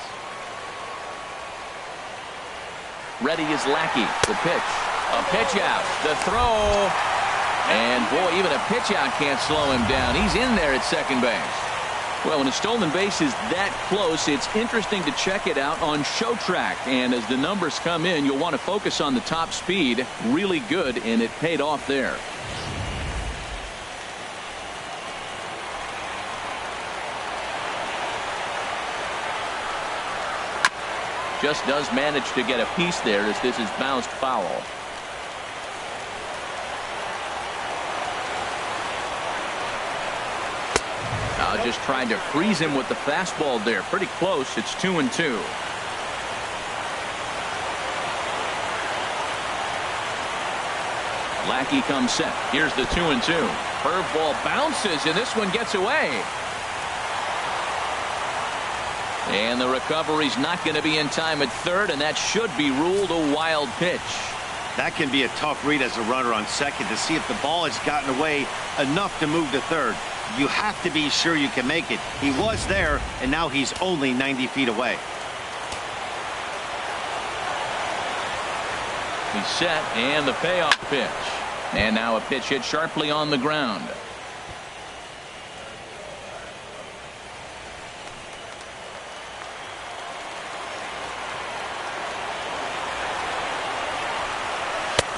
Ready is Lackey. The pitch. A pitch out. The throw. And boy, even a pitch out can't slow him down. He's in there at second base. Well, when a stolen base is that close, it's interesting to check it out on Show Track. And as the numbers come in, you'll want to focus on the top speed. Really good, and it paid off there. Just does manage to get a piece there as this is bounced foul. just tried to freeze him with the fastball there. Pretty close. It's 2-2. Lackey comes set. Here's the 2-2. Curveball bounces, and this one gets away. And the recovery's not going to be in time at third, and that should be ruled a wild pitch. That can be a tough read as a runner on second to see if the ball has gotten away enough to move to third. You have to be sure you can make it. He was there, and now he's only 90 feet away. He's set, and the payoff pitch. And now a pitch hit sharply on the ground.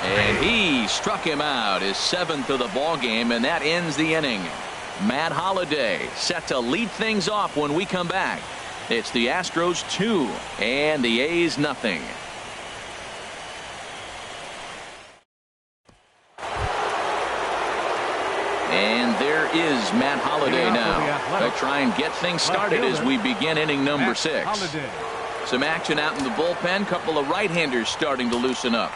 And he struck him out, his 7th of the ball game, and that ends the inning. Matt Holliday set to lead things off when we come back. It's the Astros 2 and the A's nothing. And there is Matt Holliday now. They'll try and get things started as we begin inning number 6. Some action out in the bullpen. Couple of right-handers starting to loosen up.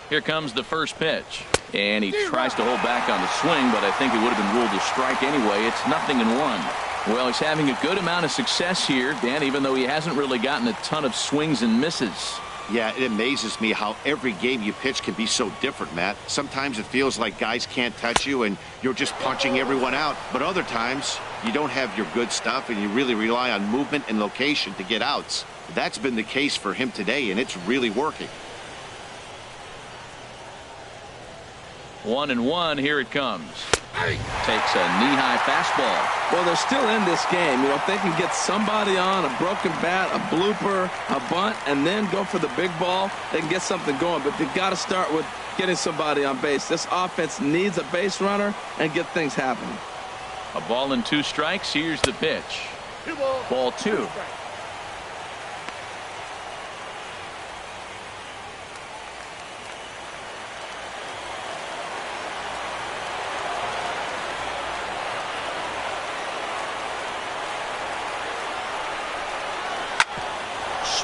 Here comes the first pitch. And he tries to hold back on the swing, but I think it would have been ruled a strike anyway. It's 0-1. Well, he's having a good amount of success here, Dan, even though he hasn't really gotten a ton of swings and misses. Yeah, it amazes me how every game you pitch can be so different, Matt. Sometimes it feels like guys can't touch you and you're just punching everyone out. But other times you don't have your good stuff and you really rely on movement and location to get outs. That's been the case for him today, and it's really working. 1-1. Here it comes. Takes a knee-high fastball. Well, they're still in this game. You know, if they can get somebody on, a broken bat, a blooper, a bunt, and then go for the big ball, they can get something going. But they've got to start with getting somebody on base. This offense needs a base runner and get things happening. A ball and 2 strikes. Here's the pitch. Ball 2.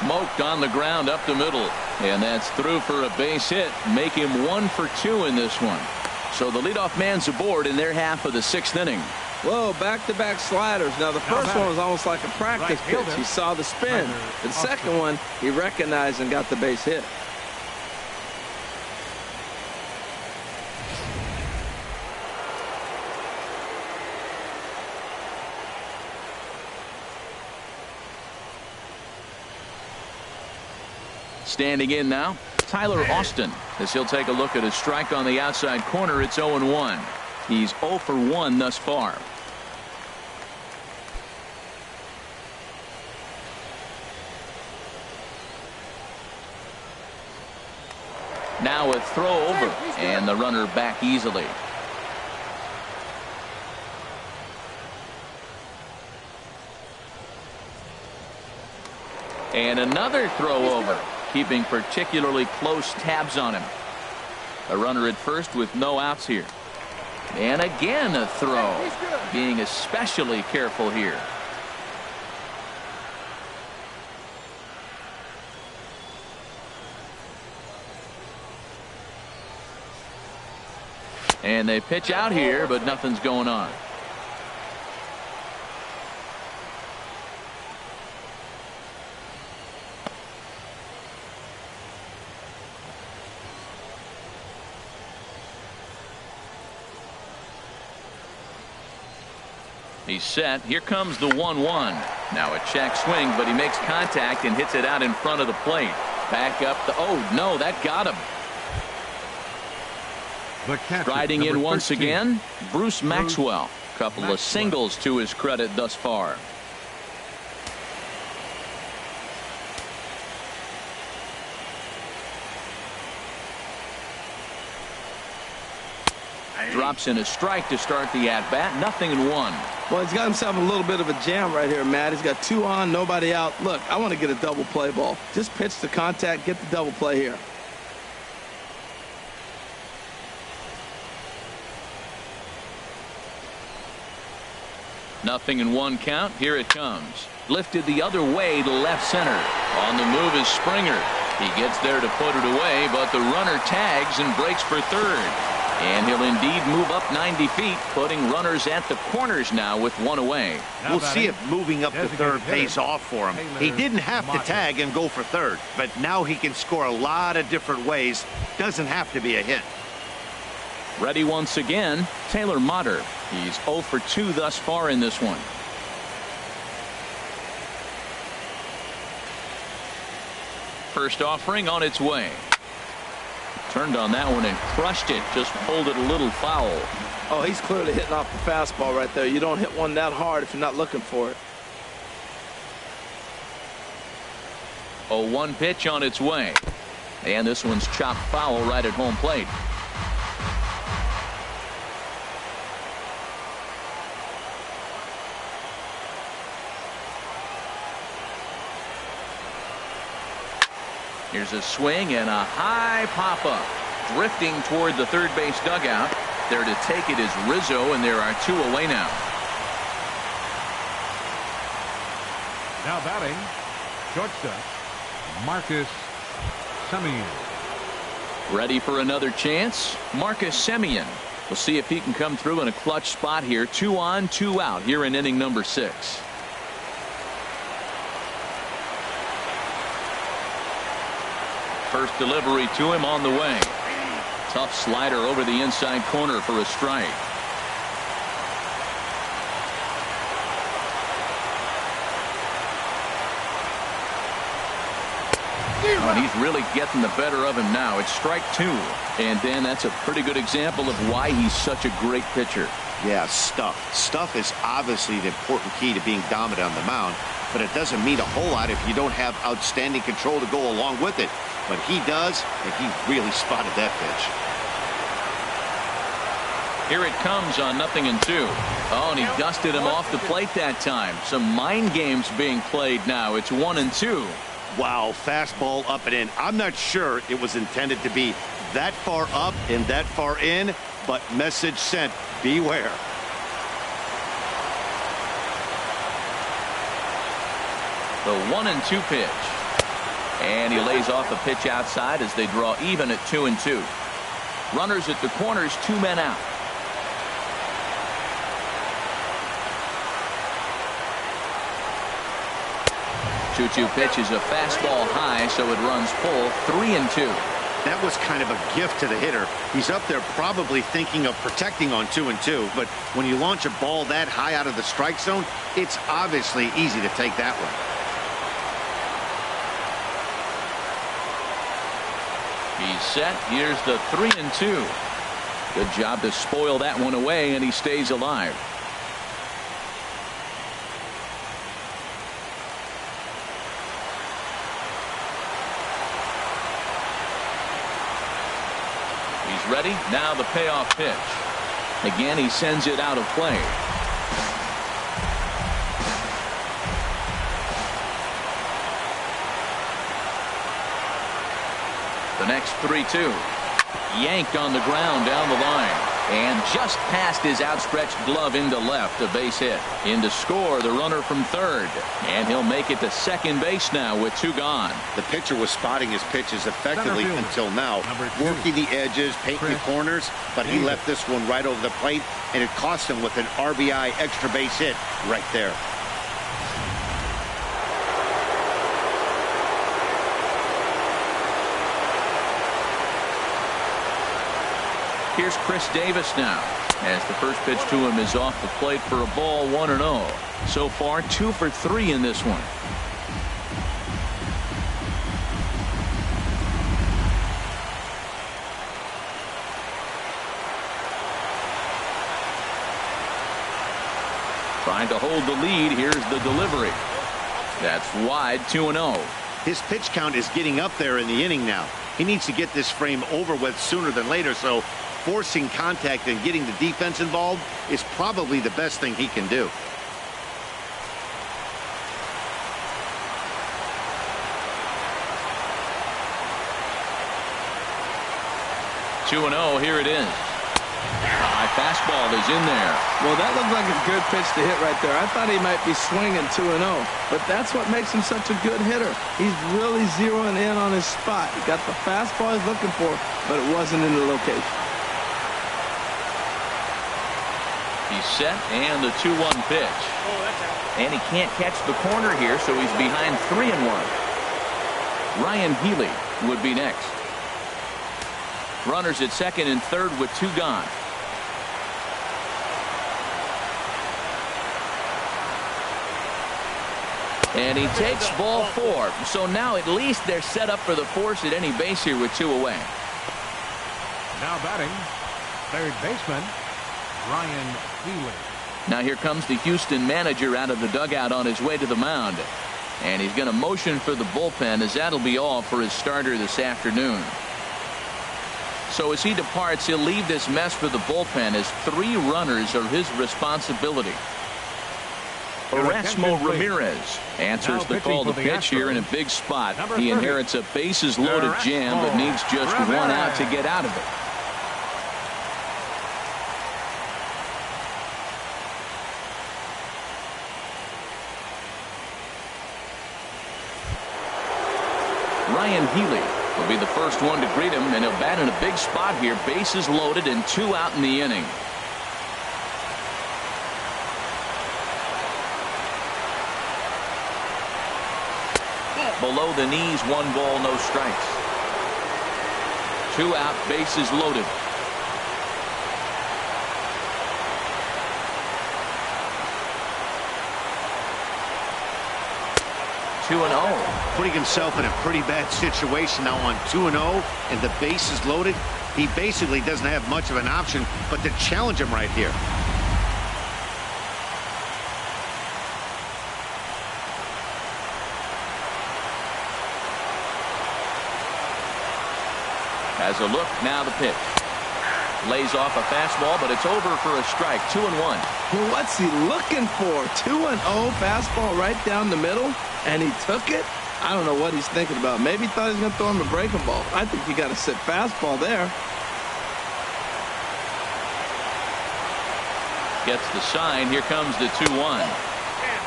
Smoked on the ground up the middle, and that's through for a base hit. Make him 1 for 2 in this one. So the leadoff man's aboard in their half of the 6th inning. Whoa, back-to-back sliders. Now the first one was almost like a practice pitch. He saw the spin. The second one he recognized and got the base hit. Standing in now, Tyler Austin, as he'll take a look at his strike on the outside corner. It's 0-1. He's 0 for 1 thus far. Now a throw over, and the runner back easily. And another throw over, keeping particularly close tabs on him. A runner at first with no outs here. And again a throw, being especially careful here. And they pitch out here, but nothing's going on. He's set. Here comes the 1-1. Now a check swing, but he makes contact and hits it out in front of the plate. Back up the, oh no, that got him. Striding in once again, Bruce Maxwell. Couple of singles to his credit thus far. Drops in a strike to start the at-bat. 0-1. Well, he's got himself a little bit of a jam right here, Matt. He's got 2 on, nobody out. Look, I want to get a double play ball. Just pitch the contact, get the double play here. 0-1 count. Here it comes. Lifted the other way to left center. On the move is Springer. He gets there to put it away, but the runner tags and breaks for third. And he'll indeed move up 90 feet, putting runners at the corners now with one away. We'll see if moving up to third pays off for him. He didn't have to tag and go for third, but now he can score a lot of different ways. Doesn't have to be a hit. Ready once again, Taylor Motter. He's 0 for 2 thus far in this one. First offering on its way. Turned on that one and crushed it. Just pulled it a little foul. Oh, he's clearly hitting off the fastball right there. You don't hit one that hard if you're not looking for it. 0-1 pitch on its way. And this one's chopped foul right at home plate. Here's a swing and a high pop-up. Drifting toward the third base dugout. There to take it is Rizzo, and there are 2 away now. Now batting, shortstop, Marcus Semien. Ready for another chance? Marcus Semien. We'll see if he can come through in a clutch spot here. 2 on, 2 out here in inning number 6. First delivery to him on the way. Tough slider over the inside corner for a strike. And he's really getting the better of him now. It's strike 2. And Dan, that's a pretty good example of why he's such a great pitcher. Yeah, stuff. Stuff is obviously the important key to being dominant on the mound, but it doesn't mean a whole lot if you don't have outstanding control to go along with it. But he does, and he really spotted that pitch. Here it comes on 0-2. Oh, and he dusted him off the plate that time. Some mind games being played now. It's 1-2. Wow, fastball up and in. I'm not sure it was intended to be that far up and that far in, but message sent. Beware. The 1-2 pitch. And he lays off a pitch outside as they draw even at 2-2. Runners at the corners, 2 men out. 2-2 pitch is a fastball high, so it runs full. 3-2. That was kind of a gift to the hitter. He's up there probably thinking of protecting on 2-2, but when you launch a ball that high out of the strike zone, it's obviously easy to take that one. He's set. Here's the 3-2. Good job to spoil that one away, and he stays alive. He's ready. Now the payoff pitch. Again, he sends it out of play. The next 3-2. Yanked on the ground down the line. And just past his outstretched glove into left. A base hit. In to score the runner from third. And he'll make it to second base now with 2 gone. The pitcher was spotting his pitches effectively until now. Working the edges, painting the corners, but he left this one right over the plate, and it cost him with an RBI extra base hit right there. Here's Chris Davis now, as the first pitch to him is off the plate for a ball. 1-0. So far 2 for 3 in this one. Trying to hold the lead. Here's the delivery. That's wide. 2-0. His pitch count is getting up there in the inning now. He needs to get this frame over with sooner than later, so forcing contact and getting the defense involved is probably the best thing he can do. Two-0, here it is. High fastball is in there. Well, that looked like a good pitch to hit right there. I thought he might be swinging 2-0, but that's what makes him such a good hitter. He's really zeroing in on his spot. He got the fastball he's looking for, but it wasn't in the location. He's set, and the 2-1 pitch. And he can't catch the corner here, so he's behind 3-1. Ryan Healy would be next. Runners at second and third with 2 gone. And he takes ball 4. So now at least they're set up for the force at any base here with 2 away. Now batting, third baseman, Ryan Healy. Now here comes the Houston manager out of the dugout on his way to the mound. And he's going to motion for the bullpen, as that'll be all for his starter this afternoon. So as he departs, he'll leave this mess for the bullpen, as 3 runners are his responsibility. Erasmo Ramirez answers the call to pitch here in a big spot. He inherits a bases loaded jam, but needs just 1 out to get out of it. Ryan Healy will be the first one to greet him, and he'll bat in a big spot here. Bases loaded and 2 out in the inning. Below the knees, 1 ball, no strikes. 2 out, bases loaded. Two and 0. Putting himself in a pretty bad situation now on 2-0, and the base is loaded. He basically doesn't have much of an option but to challenge him right here. Has a look, now the pitch. Lays off a fastball, but it's over for a strike. 2-1. Well, what's he looking for? 2-0 fastball right down the middle, and he took it? I don't know what he's thinking about. Maybe he thought he was going to throw him a breaking ball. I think you got to sit fastball there. Gets the sign. Here comes the 2-1.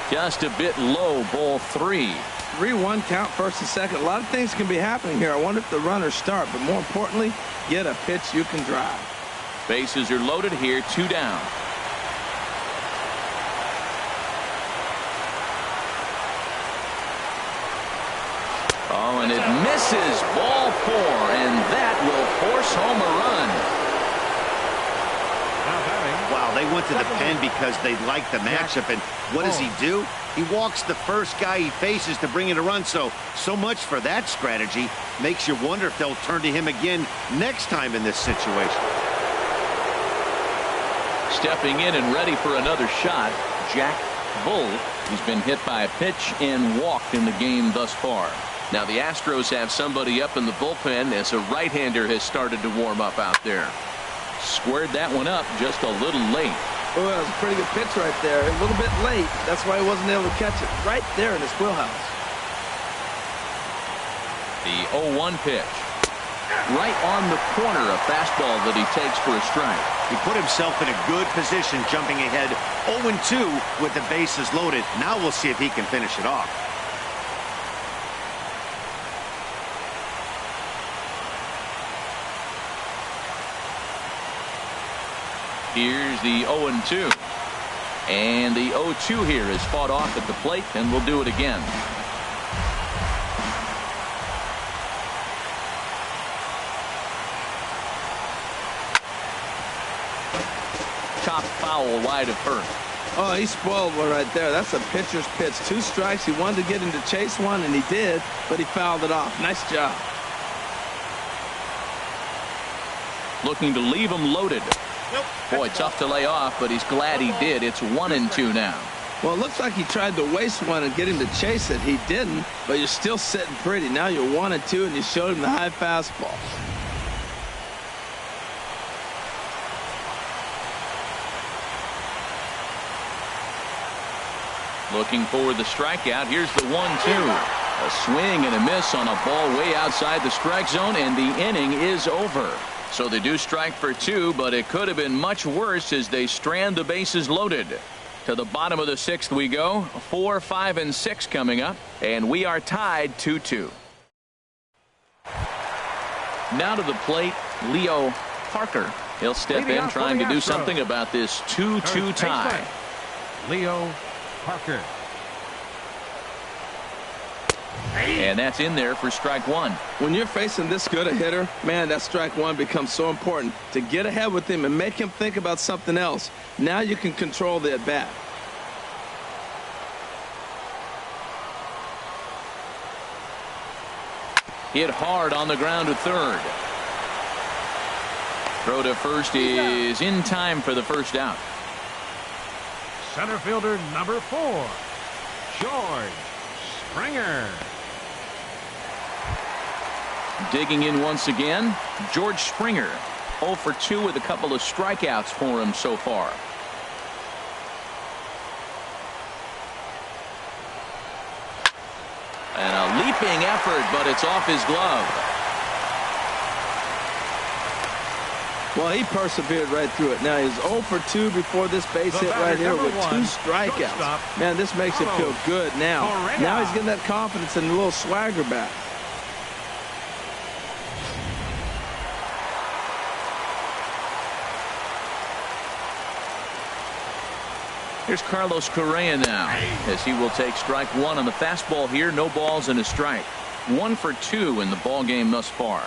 Just a bit low, ball 3. 3-1 count, first and second. A lot of things can be happening here. I wonder if the runners start, but more importantly, get a pitch you can drive. Bases are loaded here, 2 down. Oh, and it misses, ball 4, and that will force home a run. Wow, they went to the pen because they like the matchup, and what does he do? He walks the first guy he faces to bring in a run, so much for that strategy. Makes you wonder if they'll turn to him again next time in this situation. Stepping in and ready for another shot, Jack Bull. He's been hit by a pitch and walked in the game thus far. Now the Astros have somebody up in the bullpen as a right-hander has started to warm up out there. Squared that one up just a little late. Oh, that was a pretty good pitch right there. A little bit late. That's why he wasn't able to catch it right there in his wheelhouse. The 0-1 pitch. Right on the corner, a fastball that he takes for a strike. He put himself in a good position, jumping ahead 0-2 with the bases loaded. Now we'll see if he can finish it off. Here's the 0-2. And the 0-2 here is fought off at the plate, and we'll do it again. Top foul wide of first. Oh, he spoiled one right there. That's a pitcher's pitch. 2 strikes. He wanted to get him to chase one, and he did, but he fouled it off. Nice job. Looking to leave him loaded. Boy, tough to lay off, but he's glad he did. It's 1-2 now. Well, it looks like he tried to waste one and get him to chase it. He didn't, but you're still sitting pretty. Now you're 1-2, and you showed him the high fastball. Looking for the strikeout. Here's the 1-2. A swing and a miss on a ball way outside the strike zone, and the inning is over. So they do strike for 2, but it could have been much worse as they strand the bases loaded. To the bottom of the 6th we go. 4, 5, and 6 coming up, and we are tied 2-2. Now to the plate, Leo Parker. He'll step in trying to do something about this 2-2 tie. Leo Parker. And that's in there for strike 1. When you're facing this good a hitter, man, that strike 1 becomes so important to get ahead with him and make him think about something else. Now you can control the at bat. Hit hard on the ground to third. Throw to first is in time for the first out. Center fielder number 4, George Springer. Digging in once again, George Springer. 0 for 2 with a couple of strikeouts for him so far. And a leaping effort, but it's off his glove. Well, he persevered right through it. Now he's 0 for 2 before this base hit right here with 2 strikeouts. Man, this makes him feel good now. Now he's getting that confidence and a little swagger back. Here's Carlos Correa now, as he will take strike 1 on the fastball here. No balls and a strike. 1 for 2 in the ball game thus far.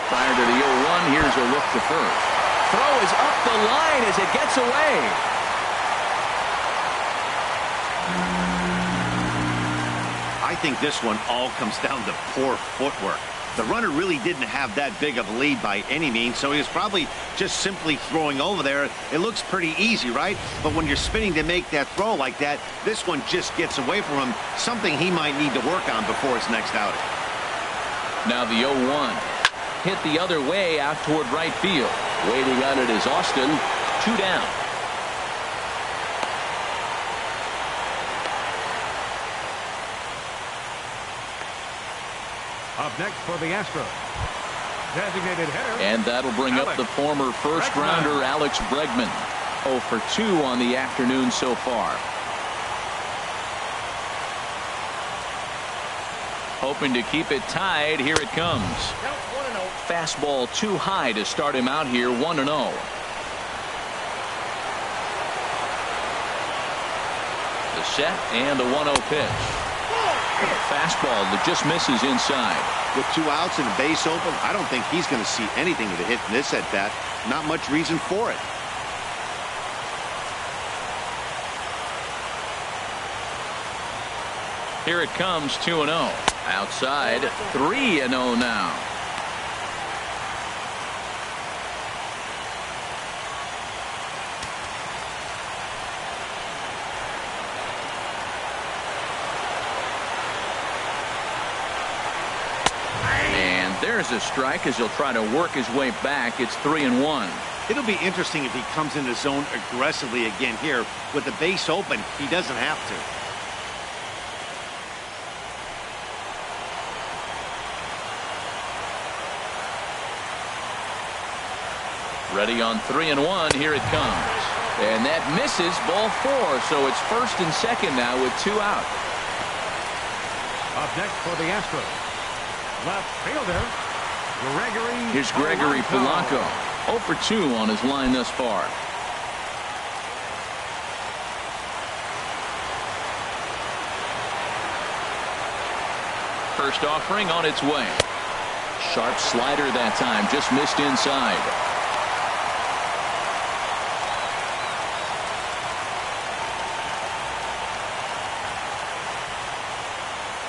Prior to the 0-1, here's a look to first. Throw is up the line as it gets away. I think this one all comes down to poor footwork. The runner really didn't have that big of a lead by any means, so he was probably just simply throwing over there. It looks pretty easy, right? But when you're spinning to make that throw like that, this one just gets away from him, something he might need to work on before his next outing. Now the 0-1. Hit the other way out toward right field. Waiting on it is Austin. 2 down. Up next for the Astros, designated hitter. And that'll bring up the former first-rounder Alex Bregman. 0 for 2 on the afternoon so far. Hoping to keep it tied. Here it comes. Fastball too high to start him out here. 1-0. The set and the 1-0 pitch. A fastball that just misses inside. With 2 outs and a base open, I don't think he's going to see anything of a hit in this at bat. Not much reason for it. Here it comes. 2-0. Outside. 3-0 now. There's a strike as he'll try to work his way back. It's 3-1. It'll be interesting if he comes in the zone aggressively again here. With the base open, he doesn't have to. Ready on 3-1. Here it comes. And that misses. Ball 4. So it's first and second now with 2 out. Up next for the Astros, left fielder Gregory. Here's Gregory Polanco. 0 for 2 on his line thus far. First offering on its way. Sharp slider that time. Just missed inside.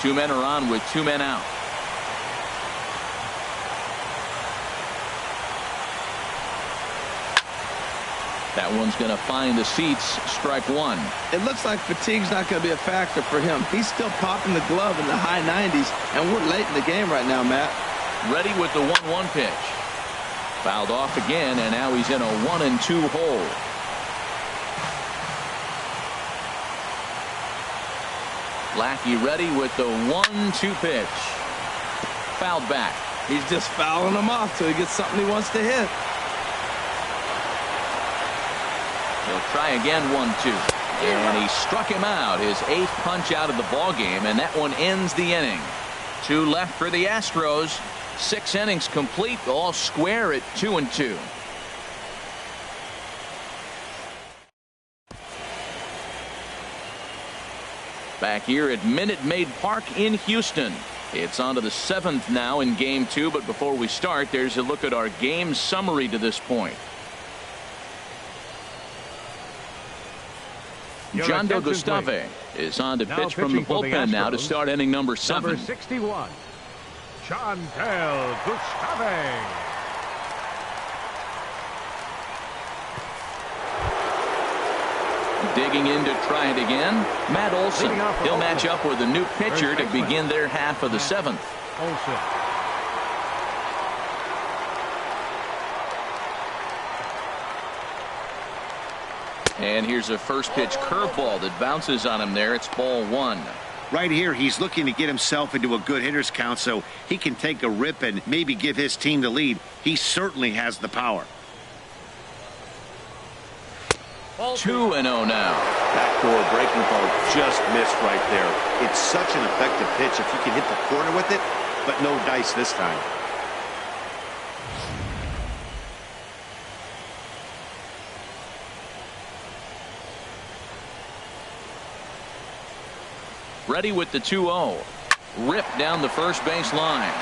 Two men are on with 2 men out. That one's going to find the seats. Strike 1. It looks like fatigue's not going to be a factor for him. He's still popping the glove in the high 90s, and we're late in the game right now, Matt. Ready with the 1-1 pitch. Fouled off again, and now he's in a 1-2 hole. Lackey ready with the 1-2 pitch. Fouled back. He's just fouling them off till he gets something he wants to hit. He'll try again, 1-2. And he struck him out, his 8th punch out of the ball game, and that one ends the inning. 2 left for the Astros. 6 innings complete, all square at 2-2. Back here at Minute Maid Park in Houston. It's on to the 7th now in Game 2, but before we start, there's a look at our game summary to this point. Jondo Gustave is on to pitch from the bullpen now to start inning number 7. Number 61, Jondo Gustave. Digging in to try it again, Matt Olson. He'll match up with a new pitcher to begin their half of the 7th. Olson. And here's a first pitch curveball that bounces on him there. It's ball 1. Right here, he's looking to get himself into a good hitter's count so he can take a rip and maybe give his team the lead. He certainly has the power. 2-0 now. Backdoor breaking ball just missed right there. It's such an effective pitch if you can hit the corner with it, but no dice this time. Ready with the 2-0. Rip down the first base line.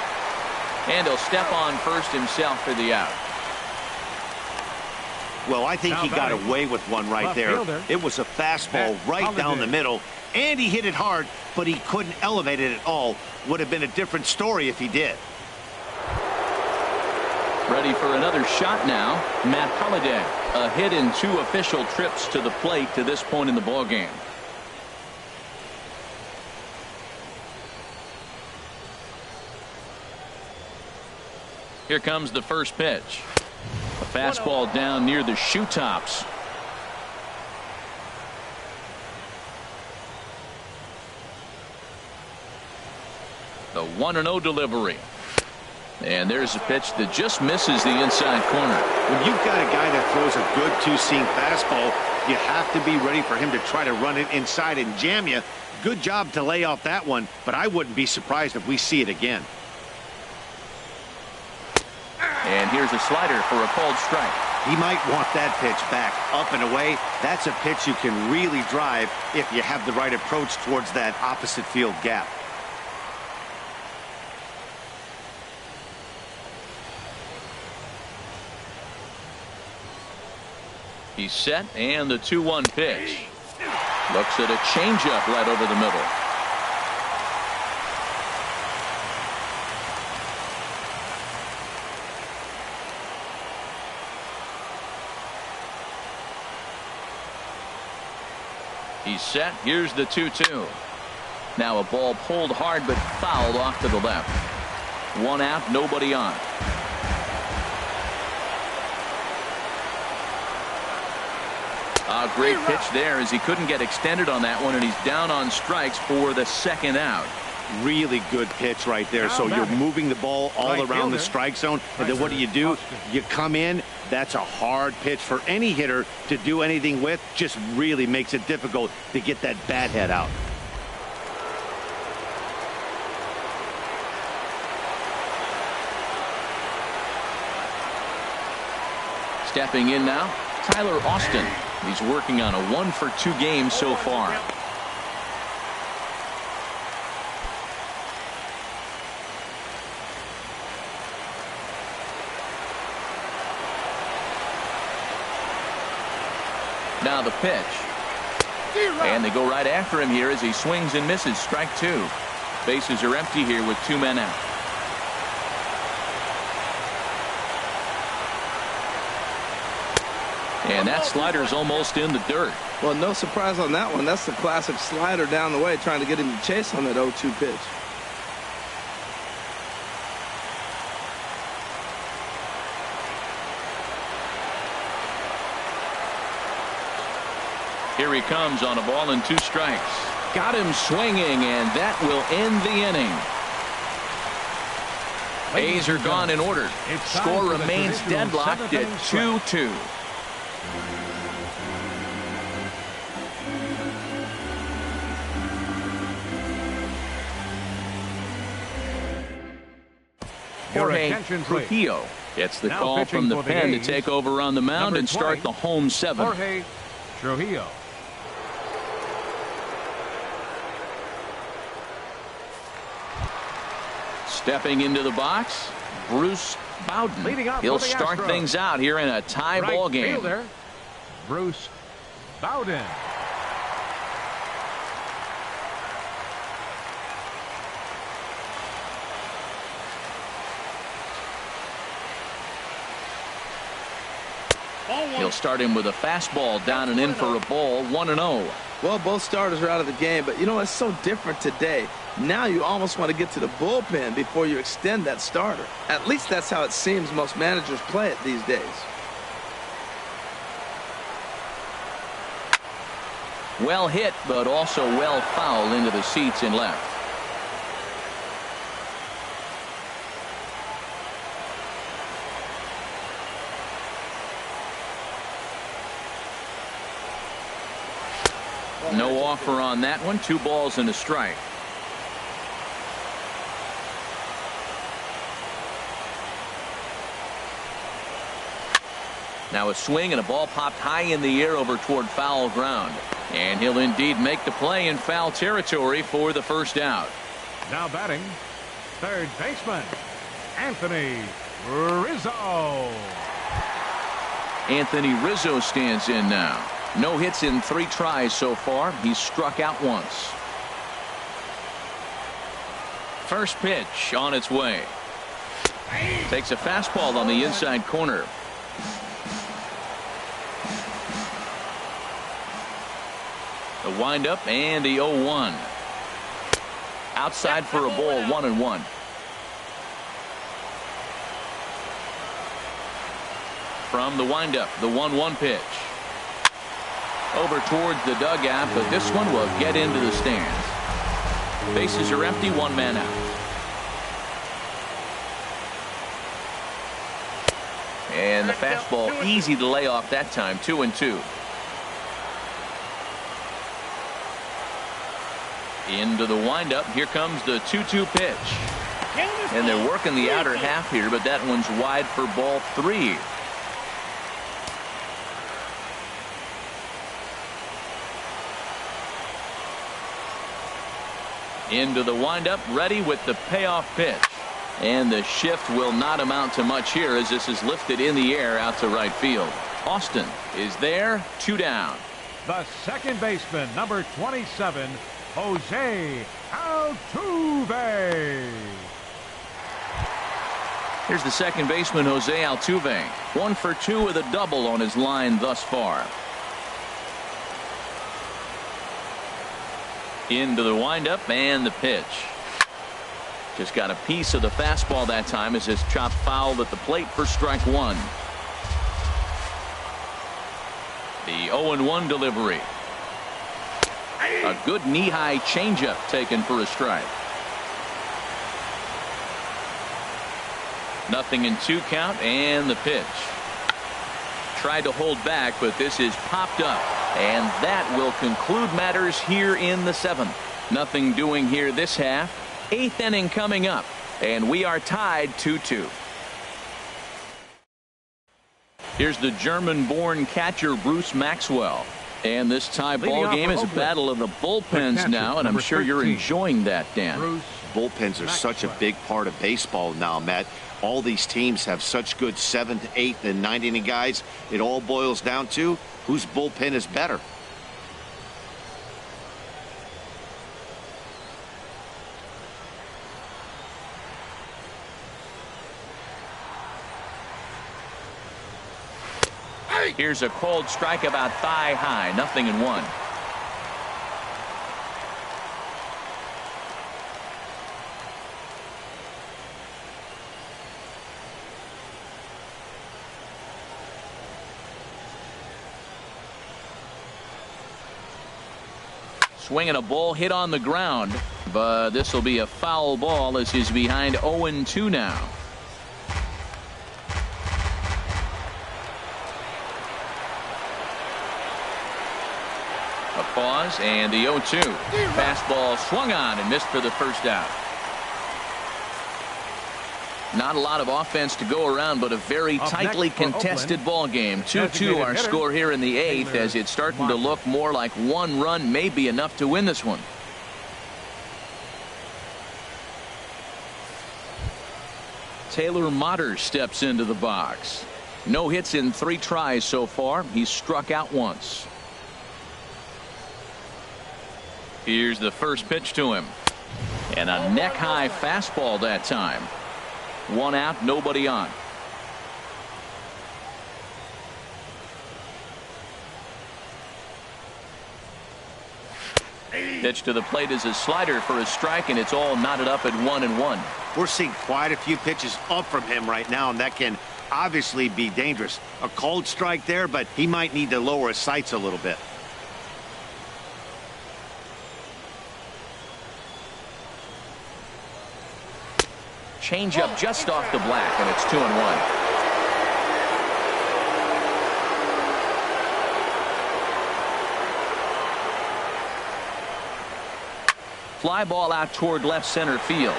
And he'll step on first himself for the out. Well, I think he got away with one right there. It was a fastball right down the middle, and he hit it hard, but he couldn't elevate it at all. Would have been a different story if he did. Ready for another shot now. Matt Holliday. A hit in 2 official trips to the plate to this point in the ballgame. Here comes the first pitch. A fastball down near the shoe tops. The 1-0 delivery. And there's a pitch that just misses the inside corner. When you've got a guy that throws a good two-seam fastball, you have to be ready for him to try to run it inside and jam you. Good job to lay off that one, but I wouldn't be surprised if we see it again. And here's a slider for a called strike. He might want that pitch back up and away. That's a pitch you can really drive if you have the right approach towards that opposite field gap. He's set, and the 2-1 pitch. Looks at a changeup right over the middle. He's set. Here's the 2-2. Now a ball pulled hard but fouled off to the left. 1 out, nobody on. A great pitch there as he couldn't get extended on that one, and he's down on strikes for the 2nd out. Really good pitch right there. So you're moving the ball all around the strike zone, and then what do? You come in. That's a hard pitch for any hitter to do anything with. Just really makes it difficult to get that bat head out. Stepping in now, Tyler Austin. He's working on a 1-for-2 game so far. Now the pitch. And they go right after him here as he swings and misses. Strike 2. Bases are empty here with 2 men out. And that slider's almost in the dirt. Well, no surprise on that one. That's the classic slider down the way, trying to get him to chase on that 0-2 pitch. Here he comes on a ball and 2 strikes. Got him swinging, and that will end the inning. A's are gone in order. Score remains deadlocked at 2-2. Jorge Trujillo gets the call from the pen to take over on the mound and start the home 7. Jorge Trujillo. Stepping into the box, Bruce Bowden. He'll start things out here in a tie ball game. Fielder, Bruce Bowden. He'll start him with a fastball down and in for a ball, 1-0. Well, both starters are out of the game, but you know, it's so different today. Now you almost want to get to the bullpen before you extend that starter. At least that's how it seems most managers play it these days. Well hit, but also well fouled into the seats in left. No offer on that one. 2 balls and a strike. Now a swing and a ball popped high in the air over toward foul ground. And he'll indeed make the play in foul territory for the first out. Now batting, third baseman, Anthony Rizzo. Anthony Rizzo stands in now. No hits in 3 tries so far. He's struck out once. First pitch on its way. Takes a fastball on the inside corner. The windup and the 0-1. Outside for a ball, 1-1. From the windup, the 1-1 pitch. Over towards the dugout, but this one will get into the stands. Bases are empty, 1 man out. And the fastball easy to lay off that time, 2-2. Into the windup. Here comes the 2-2 pitch. And they're working the outer half here, but that one's wide for ball 3. Into the windup, ready with the payoff pitch. And the shift will not amount to much here as this is lifted in the air out to right field. Austin is there, 2 down. The second baseman, number 27, Jose Altuve. Here's the second baseman, Jose Altuve. 1 for 2 with a double on his line thus far. Into the windup and the pitch. Just got a piece of the fastball that time as his chop fouled at the plate for strike 1. The 0-1 delivery. A good knee-high changeup taken for a strike. 0-2 count and the pitch. Tried to hold back, but this is popped up. And that will conclude matters here in the 7th. Nothing doing here this half. 8th inning coming up. And we are tied 2-2. Here's the German-born catcher Bruce Maxwell. And this tie ball game is a battle of the bullpens now, and I'm sure you're enjoying that, Dan. Bullpens are such a big part of baseball now, Matt. All these teams have such good 7th, 8th, and 9th inning guys. It all boils down to whose bullpen is better. Here's a cold strike about thigh high, 0-1. Swinging a ball hit on the ground, but this will be a foul ball as he's behind 0-2 now. A pause and the 0-2. Fastball swung on and missed for the first out. Not a lot of offense to go around, but a very tightly contested ball game. 2-2 our score here in the 8th, as it's starting to look more like one run may be enough to win this one. Taylor Motter steps into the box. No hits in 3 tries so far. He's struck out once. Here's the first pitch to him. And a neck-high fastball that time. 1 out, nobody on. Pitch to the plate is a slider for a strike, and it's all knotted up at 1-1. We're seeing quite a few pitches up from him right now, and that can obviously be dangerous. A cold strike there, but he might need to lower his sights a little bit. Change up just off the black, and it's 2-1. Fly ball out toward left center field.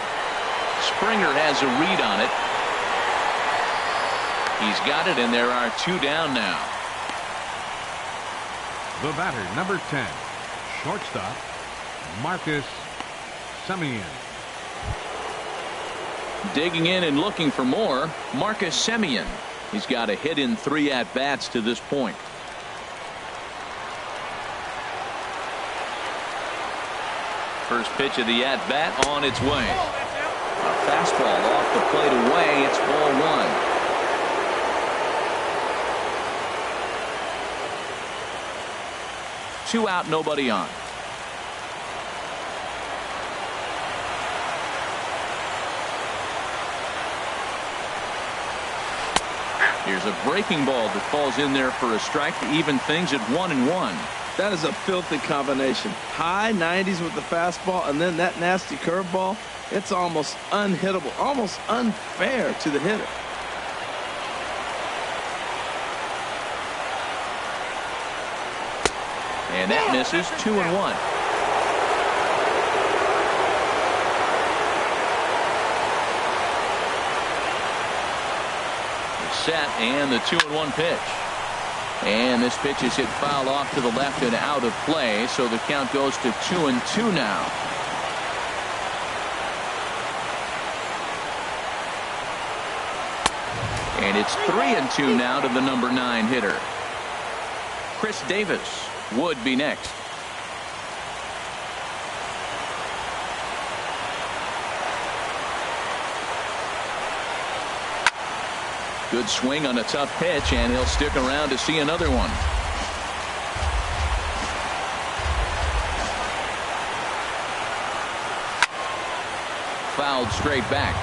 Springer has a read on it. He's got it, and there are 2 down now. The batter, number 10, shortstop, Marcus Semien. Digging in and looking for more, Marcus Semien. He's got a hit in 3 at-bats to this point. First pitch of the at-bat on its way. A fastball off the plate away. It's ball 1. 2 out, nobody on. Here's a breaking ball that falls in there for a strike to even things at 1-1. That is a filthy combination. High 90s with the fastball, and then that nasty curveball. It's almost unhittable, almost unfair to the hitter. And that misses. 2-1. Set, and the 2-1 pitch. And this pitch is hit foul off to the left and out of play, so the count goes to 2-2 now. And it's 3-2 now to the number 9 hitter. Chris Davis would be next. Good swing on a tough pitch, and he'll stick around to see another one. Fouled straight back.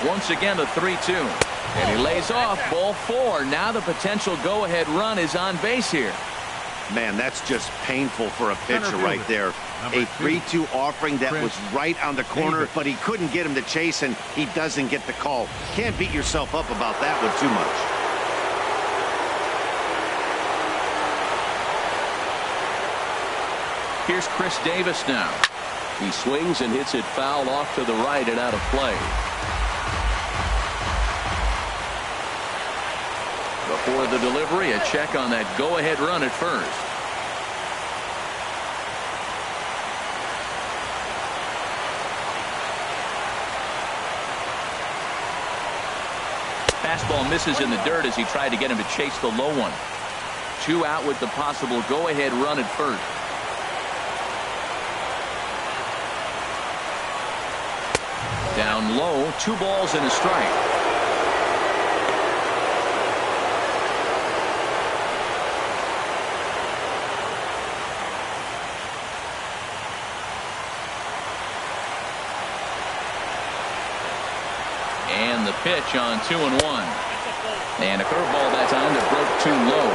Once again, a 3-2. And he lays off. Ball 4. Now the potential go-ahead run is on base here. Man, that's just painful for a pitcher right there. A 3-2 offering that was right on the corner, but he couldn't get him to chase, and he doesn't get the call. Can't beat yourself up about that one too much. Here's Chris Davis now. He swings and hits it foul off to the right and out of play. Before the delivery, a check on that go-ahead run at first. Fastball misses in the dirt as he tried to get him to chase the low one. 2 out with the possible go-ahead run at first. Down low, 2 balls and a strike. And the pitch on 2-1. And a curveball that time that broke too low.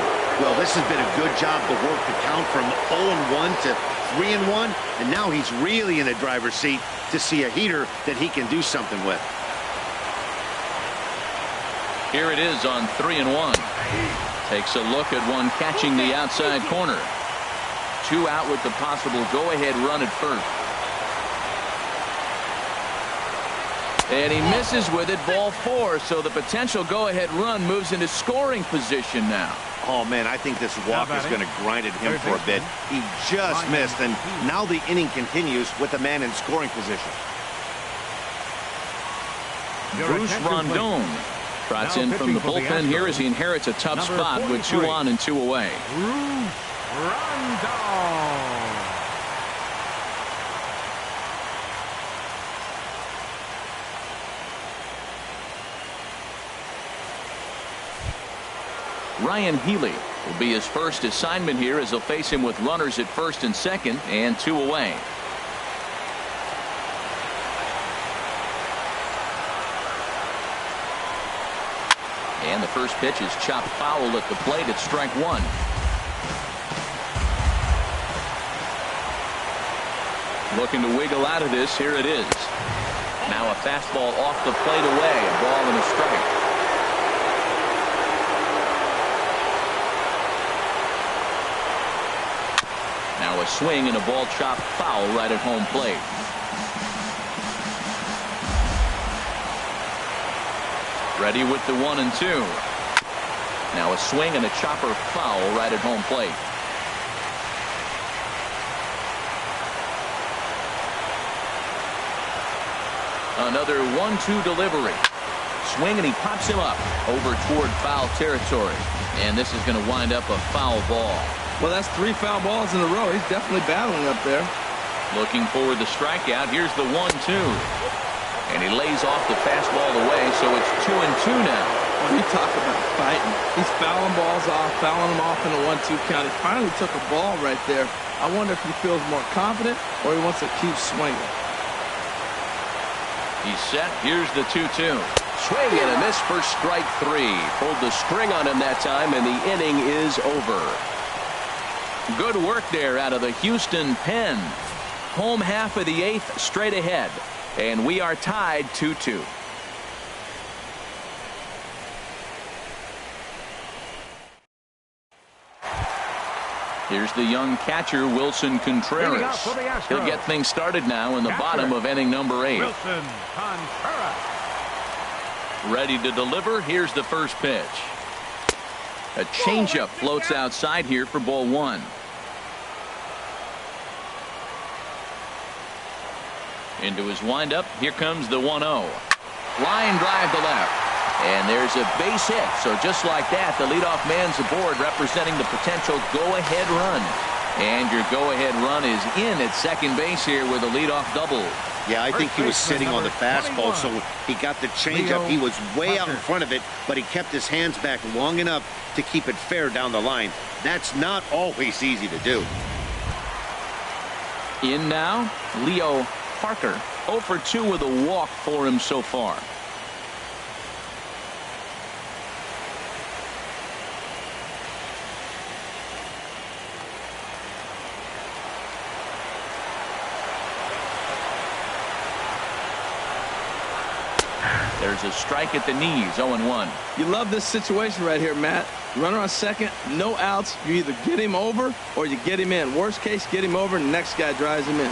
Well, this has been a good job to work the count from 0-1 to 3-1, and now he's really in the driver's seat to see a heater that he can do something with. Here it is on 3-1. Takes a look at one catching the outside corner. 2 out with the possible go-ahead run at first. And he misses with it, ball 4, so the potential go-ahead run moves into scoring position now. Oh, man, I think this walk is going to grind at him for a bit. He just missed, and now the inning continues with the man in scoring position. Bruce Rondon trots in from the bullpen here as he inherits a tough spot with 2 on and 2 away. Bruce Rondon. Ryan Healy will be his first assignment here as they'll face him with runners at first and second and 2 away. And the first pitch is chopped foul at the plate at strike 1. Looking to wiggle out of this. Here it is. Now a fastball off the plate away. A ball and a strike. Now a swing and a ball chopped foul right at home plate. Ready with the 1 and 2. Now a swing and a chopper foul right at home plate. Another 1-2 delivery. Swing and he pops him up over toward foul territory. And this is going to wind up a foul ball. Well, that's 3 foul balls in a row. He's definitely battling up there. Looking for the strikeout. Here's the 1-2. And he lays off the fastball away, so it's 2-2 now. Well, you talk about fighting. He's fouling balls off, fouling them off in the 1-2 count. He finally took a ball right there. I wonder if he feels more confident or he wants to keep swinging. He's set. Here's the 2-2. Swing and a miss for strike 3. Pulled the string on him that time, and the inning is over. Good work there out of the Houston pen. Home half of the 8th straight ahead. And we are tied 2-2. Here's the young catcher, Wilson Contreras. He'll get things started now in the bottom of inning number 8. Wilson Contreras. Ready to deliver. Here's the first pitch. A changeup floats outside here for ball 1. Into his windup. Here comes the 1-0. Line drive to left. And there's a base hit. So just like that, the leadoff man's aboard, representing the potential go-ahead run. And your go-ahead run is in at second base here with a leadoff double. Yeah, I think he was sitting on the fastball, so he got the changeup. He was way out in front of it, but he kept his hands back long enough to keep it fair down the line. That's not always easy to do. In now, Leo Parker. 0 for 2 with a walk for him so far. There's a strike at the knees, 0-1. You love this situation right here, Matt. Runner on second, no outs. You either get him over or you get him in. Worst case, get him over, and the next guy drives him in.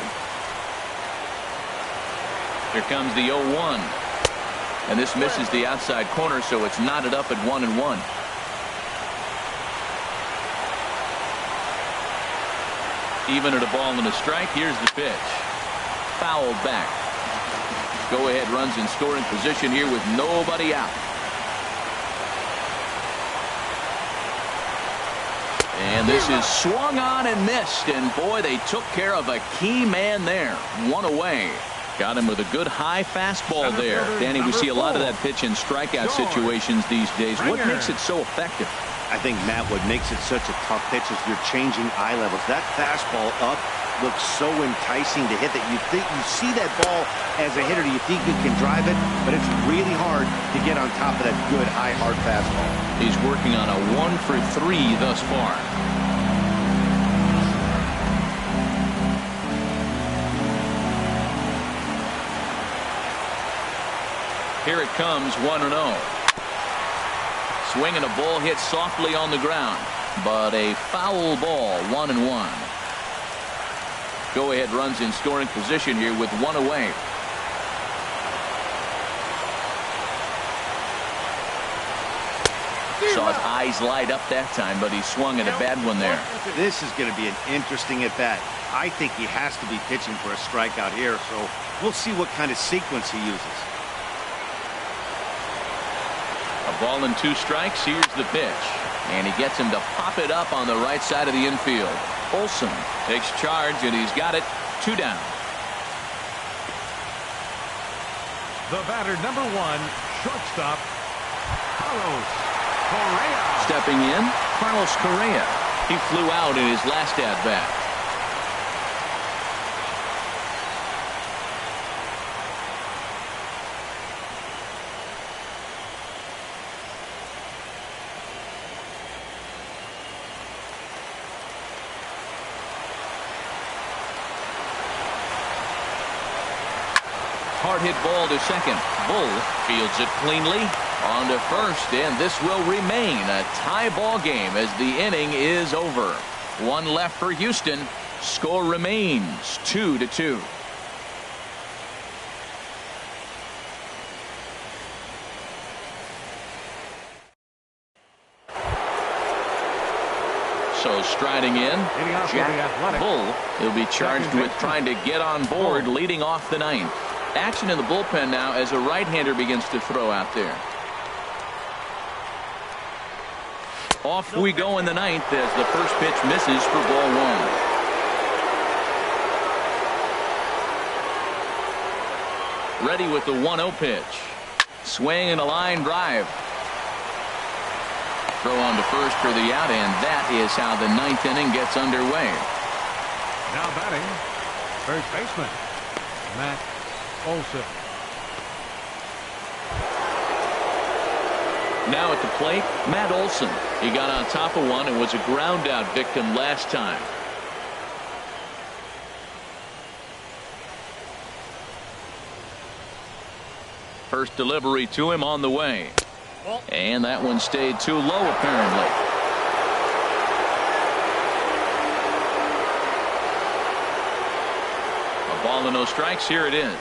Here comes the 0-1. And this misses the outside corner, so it's knotted up at 1-1. Even at a ball and a strike, here's the pitch. Fouled back. Go-ahead runs in scoring position here with nobody out. And this is swung on and missed. And boy, they took care of a key man there. 1 away. Got him with a good high fastball there. Danny, we see a lot of that pitch in strikeout situations these days. What makes it so effective? I think, Matt, what makes it such a tough pitch is you're changing eye levels. That fastball up looks so enticing to hit that you think you see that ball as a hitter, you think you can drive it, but it's really hard to get on top of that good high hard fastball. He's working on a 1 for 3 thus far. Here it comes, 1-0. Swing and a ball hit softly on the ground, but a foul ball, 1-1. Go-ahead runs in scoring position here with 1 away. Saw his eyes light up that time, but he swung at a bad one there. This is going to be an interesting at-bat. I think he has to be pitching for a strikeout here, so we'll see what kind of sequence he uses. A ball and 2 strikes. Here's the pitch. And he gets him to pop it up on the right side of the infield. Olson takes charge, and he's got it. 2 down. The batter, number 1, shortstop, Carlos Correa. Stepping in, Carlos Correa. He flew out in his last at-bat. Hard hit ball to second. Bull fields it cleanly on to first, and this will remain a tie ball game as the inning is over. 1 left for Houston. Score remains 2-2. So striding in, Jack Bull. He'll be charged with trying to get on board leading off the 9th. Action in the bullpen now as a right-hander begins to throw out there. Off we go in the 9th as the first pitch misses for ball 1. Ready with the 1-0 pitch. Swing and a line drive. Throw on to first for the out, and that is how the 9th inning gets underway. Now batting, first baseman, Matt Olson. Now at the plate, Matt Olson. He got on top of one and was a ground out victim last time. First delivery to him on the way. And that one stayed too low apparently. A ball and no strikes. Here it is.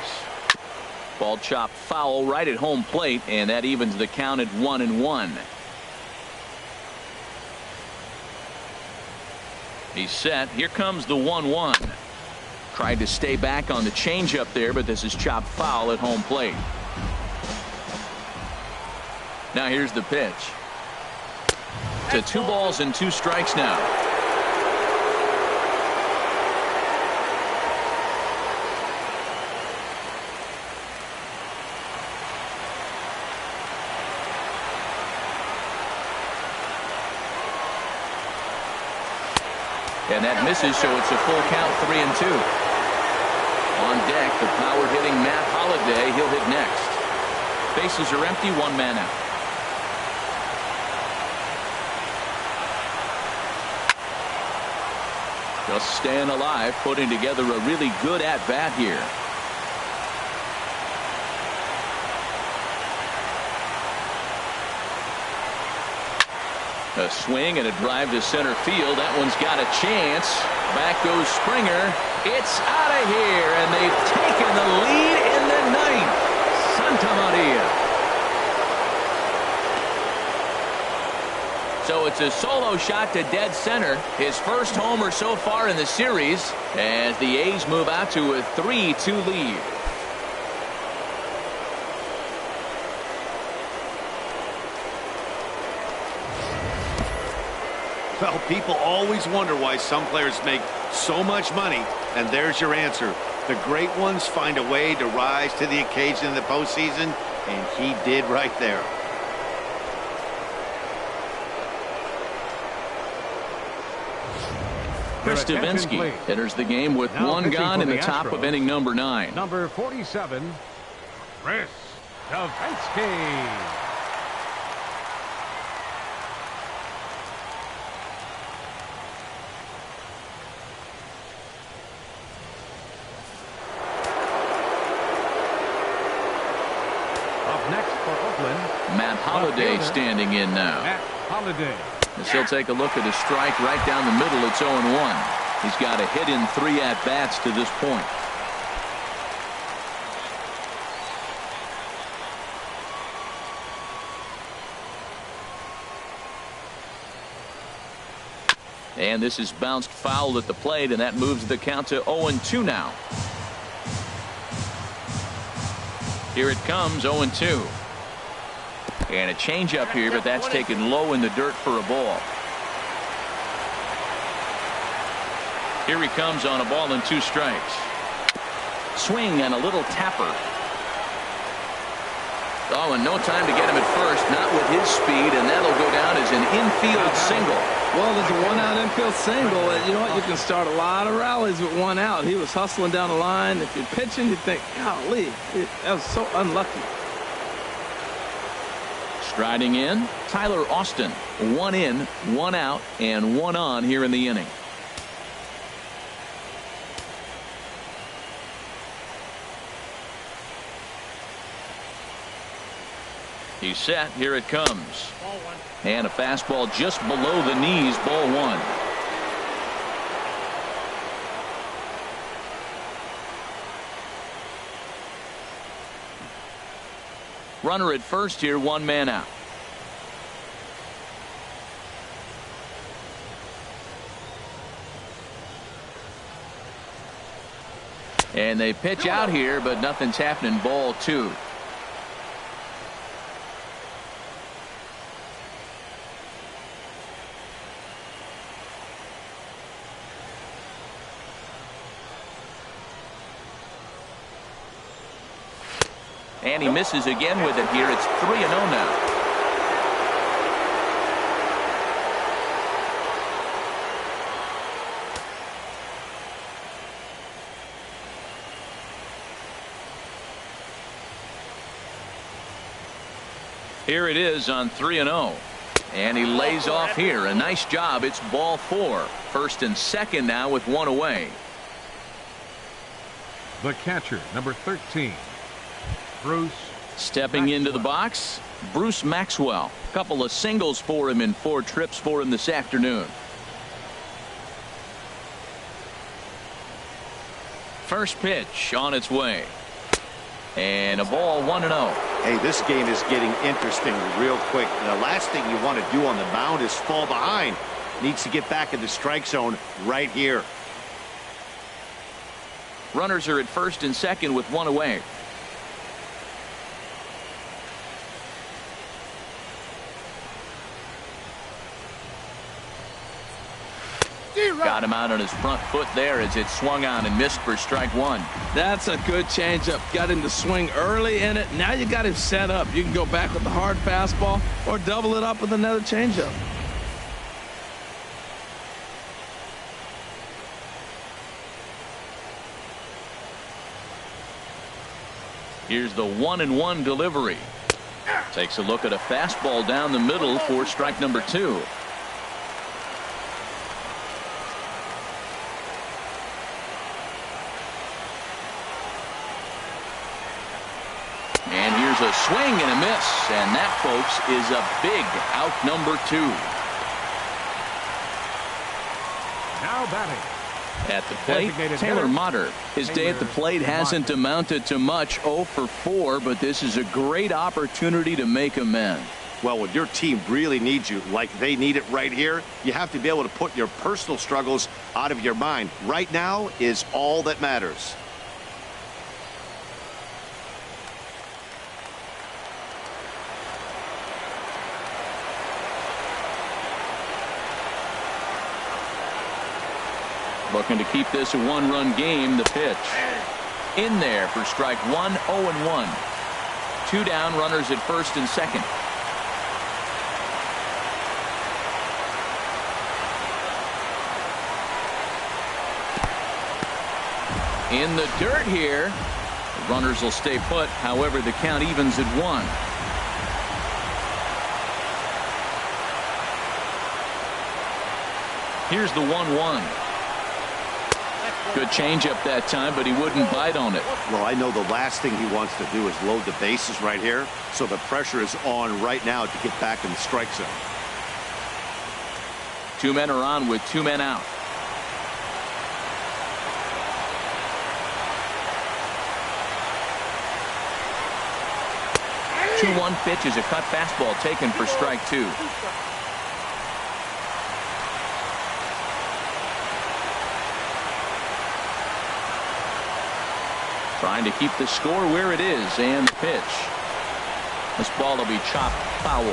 Ball chopped foul right at home plate, and that evens the count at 1-1. He's set. Here comes the 1-1. Tried to stay back on the changeup there, but this is chopped foul at home plate. Now here's the pitch. To 2 balls and 2 strikes now. And that misses, so it's a full count, 3-2. On deck, the power hitting Matt Holliday. He'll hit next. Bases are empty, 1 man out. Just staying alive, putting together a really good at-bat here. A swing and a drive to center field. That one's got a chance. Back goes Springer. It's out of here, and they've taken the lead in the 9th. Santa Maria. So it's a solo shot to dead center. His first homer so far in the series as the A's move out to a 3-2 lead. Well, people always wonder why some players make so much money, and there's your answer. The great ones find a way to rise to the occasion in the postseason, and he did right there. Your Chris attention, Davinsky please. enters the game with Now one pitching gone for in the the top of Astros, inning number 9. Number 47, Chris Davinsky. Up next for Oakland, Matt Holliday fielder, standing in now. Matt Holliday. As he'll take a look at a strike right down the middle. It's 0-1. He's got a hit in 3 at-bats to this point. And this is bounced foul at the plate, and that moves the count to 0-2 now. Here it comes, 0-2. And a changeup here, but that's taken low in the dirt for a ball. Here he comes on a ball and 2 strikes. Swing and a little tapper. Oh, and no time to get him at first, not with his speed, and that'll go down as an infield single. Well, there's a 1-out infield single. And you know what? You can start a lot of rallies with 1 out. He was hustling down the line. If you're pitching, you think, golly, that was so unlucky. Striding in, Tyler Austin. 1 in, 1 out, and 1 on here in the inning. He's set. Here it comes. And a fastball just below the knees, ball 1. Runner at first here, 1 man out. And they pitch out here, but nothing's happening, ball 2. And he misses again with it here. It's 3-0 now. Here it is on 3-0. And he lays off here. A nice job. It's ball 4. First and second now with 1 away. The catcher, number 13, Bruce. Stepping into the box, Bruce Maxwell. A couple of singles for him in 4 trips for him this afternoon. First pitch on its way. And a ball, 1-0. Hey, this game is getting interesting real quick. The last thing you want to do on the mound is fall behind. Needs to get back in the strike zone right here. Runners are at first and second with 1 away. Got him out on his front foot there as it swung on and missed for strike 1. That's a good changeup. Got him to swing early in it. Now you got him set up. You can go back with the hard fastball or double it up with another changeup. Here's the 1-1 delivery. Takes a look at a fastball down the middle for strike number 2. And here's a swing and a miss, and that, folks, is a big out number 2. Now batting. At the plate, Taylor Motter. His day at the plate hasn't amounted to much, 0 for 4, but this is a great opportunity to make amends. Well, when your team really needs you like they need it right here, you have to be able to put your personal struggles out of your mind. Right now is all that matters. Looking to keep this a 1-run game. The pitch in there for strike 1. 0-1. 2 down, runners at first and second. in the dirt here. The runners will stay put. However, the count evens at 1. Here's the 1-1. Good changeup that time, but he wouldn't bite on it. Well, I know the last thing he wants to do is load the bases right here, so the pressure is on right now to get back in the strike zone. 2 men are on with 2 men out. The 2-1 pitch is a cut fastball taken for strike 2. Trying to keep the score where it is, and the pitch. This ball will be chopped foul.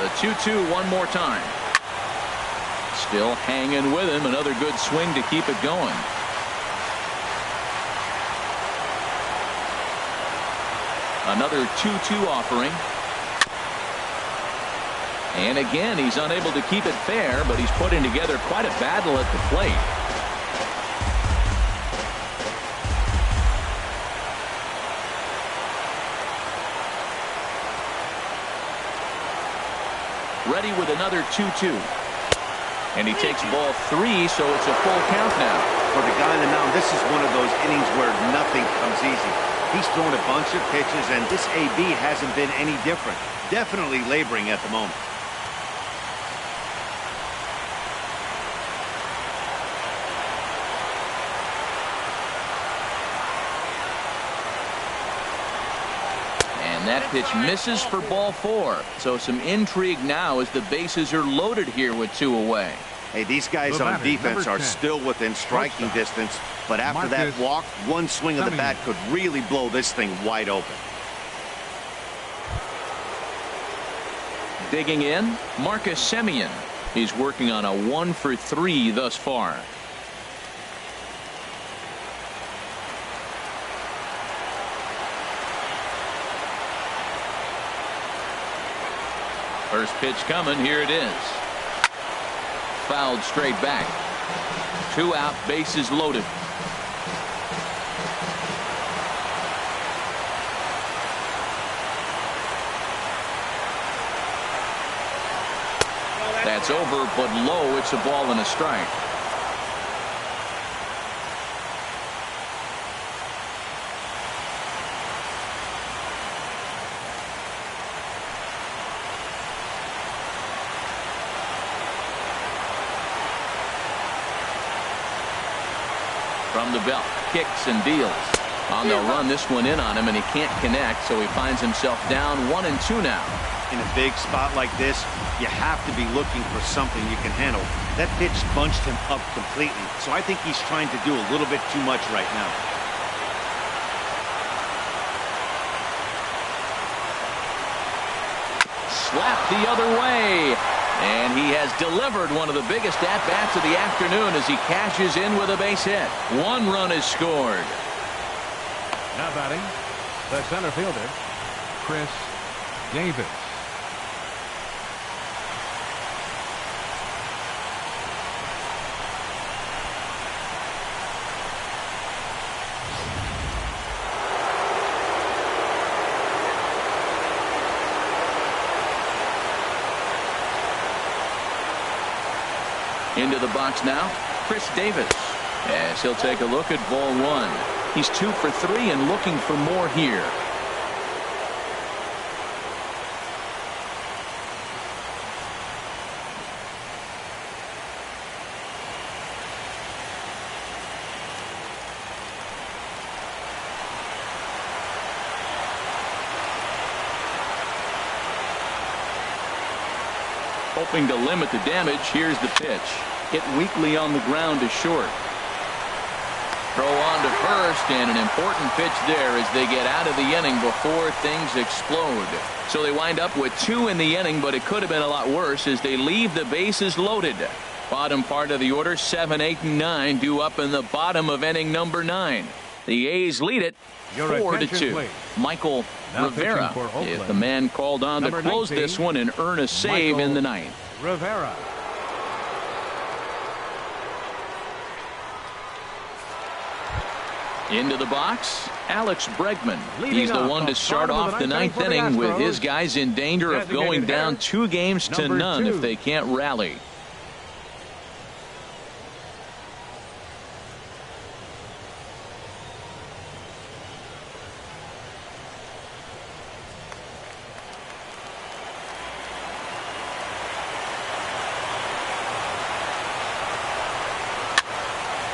The 2-2 one more time. Still hanging with him. Another good swing to keep it going. Another 2-2 offering. And again, he's unable to keep it fair, but he's putting together quite a battle at the plate. Ready with another 2-2. And he takes ball 3, so it's a full count now. For the guy on the mound, this is one of those innings where nothing comes easy. He's thrown a bunch of pitches, and this AB hasn't been any different. Definitely laboring at the moment. And that pitch misses for ball 4. So some intrigue now as the bases are loaded here with 2 away. Hey, these guys on defense are still within striking distance, but after that walk, one swing of the bat could really blow this thing wide open. Digging in, Marcus Semien. He's working on a 1 for 3 thus far. First pitch coming. Here it is. Fouled straight back. 2 out, bases loaded. That's over, but low. It's a ball and a strike. From the belt, kicks and deals. On the run, this one in on him, and he can't connect, so he finds himself down 1-2 now. In a big spot like this, you have to be looking for something you can handle. That pitch bunched him up completely, so I think he's trying to do a little bit too much right now. Slapped the other way. And he has delivered one of the biggest at-bats of the afternoon as he cashes in with a base hit. 1 run is scored. Now batting, the center fielder, Chris Davis. Into the box now, Chris Davis, as he'll take a look at ball 1. He's 2 for 3 and looking for more here. Hoping to limit the damage. Here's the pitch. Hit weakly on the ground to short. Throw on to first, and an important pitch there as they get out of the inning before things explode. So they wind up with 2 in the inning, but it could have been a lot worse as they leave the bases loaded. Bottom part of the order, 7, 8, and 9 due up in the bottom of inning number 9. The A's lead it 4-2. Michael Rivera is the man called on to close this one and earn a save in the ninth. Rivera. Into the box, Alex Bregman. He's the one to start off the ninth inning with his guys in danger of going down 2-0 if they can't rally.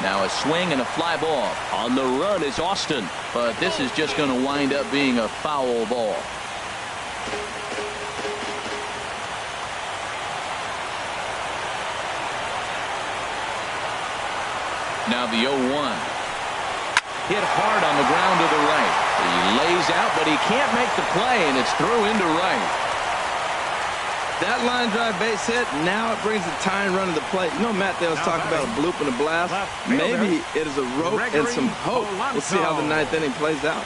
Now a swing and a fly ball. On the run is Austin, but this is just going to wind up being a foul ball. Now the 0-1. Hit hard on the ground to the right. He lays out, but he can't make the play, and it's through into right. That line drive base hit, now it brings the tying run to the plate. You know, Matt, they was talking about a bloop and a blast. Maybe it is a rope and some hope. We'll see how the ninth inning plays out.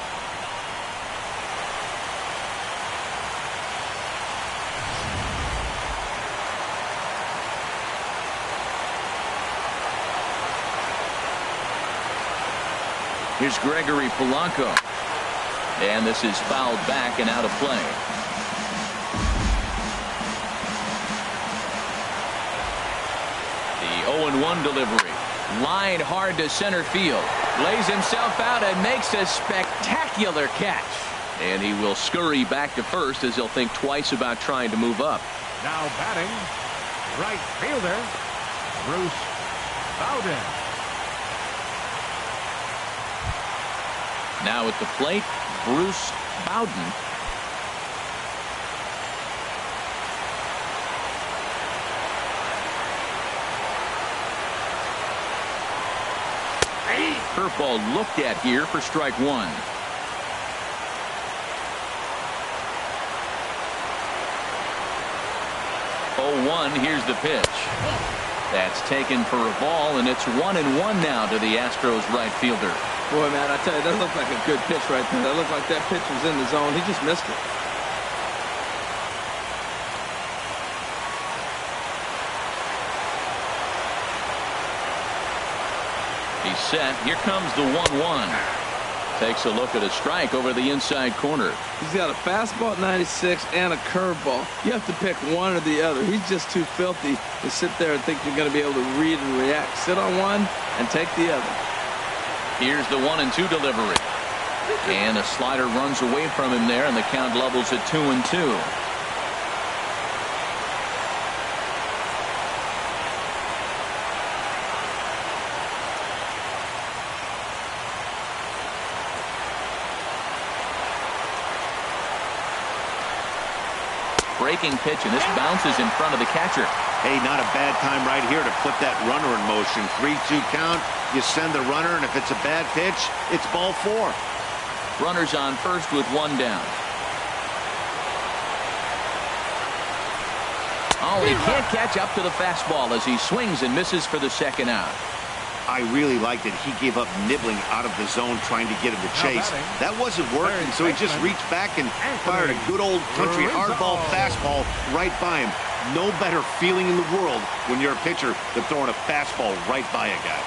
Here's Gregory Polanco. And this is fouled back and out of play. The 0-1 delivery. Lined hard to center field. Lays himself out and makes a spectacular catch. And he will scurry back to first as he'll think twice about trying to move up. Now batting, right fielder, Bruce Bowden. Now at the plate, Bruce Bowden. Curveball looked at here for strike one. 0-1, here's the pitch. That's taken for a ball, and it's 1-1 now to the Astros right fielder. Boy, man, I tell you, that looked like a good pitch right there. That looked like that pitch was in the zone. He just missed it. He's set. Here comes the 1-1. Takes a look at a strike over the inside corner. He's got a fastball at 96 and a curveball. You have to pick one or the other. He's just too filthy to sit there and think you're going to be able to read and react. Sit on one and take the other. Here's the 1-2 delivery. And a slider runs away from him there, and the count levels at 2-2. Breaking pitch, and this bounces in front of the catcher. Hey, not a bad time right here to put that runner in motion. 3-2 count. You send the runner, and if it's a bad pitch, it's ball 4. Runners on first with one down. Oh, he can't catch up to the fastball as he swings and misses for the second out. I really like that he gave up nibbling out of the zone trying to get him to chase. That wasn't working, so he just reached back and fired a good old country hardball fastball right by him. No better feeling in the world when you're a pitcher than throwing a fastball right by a guy.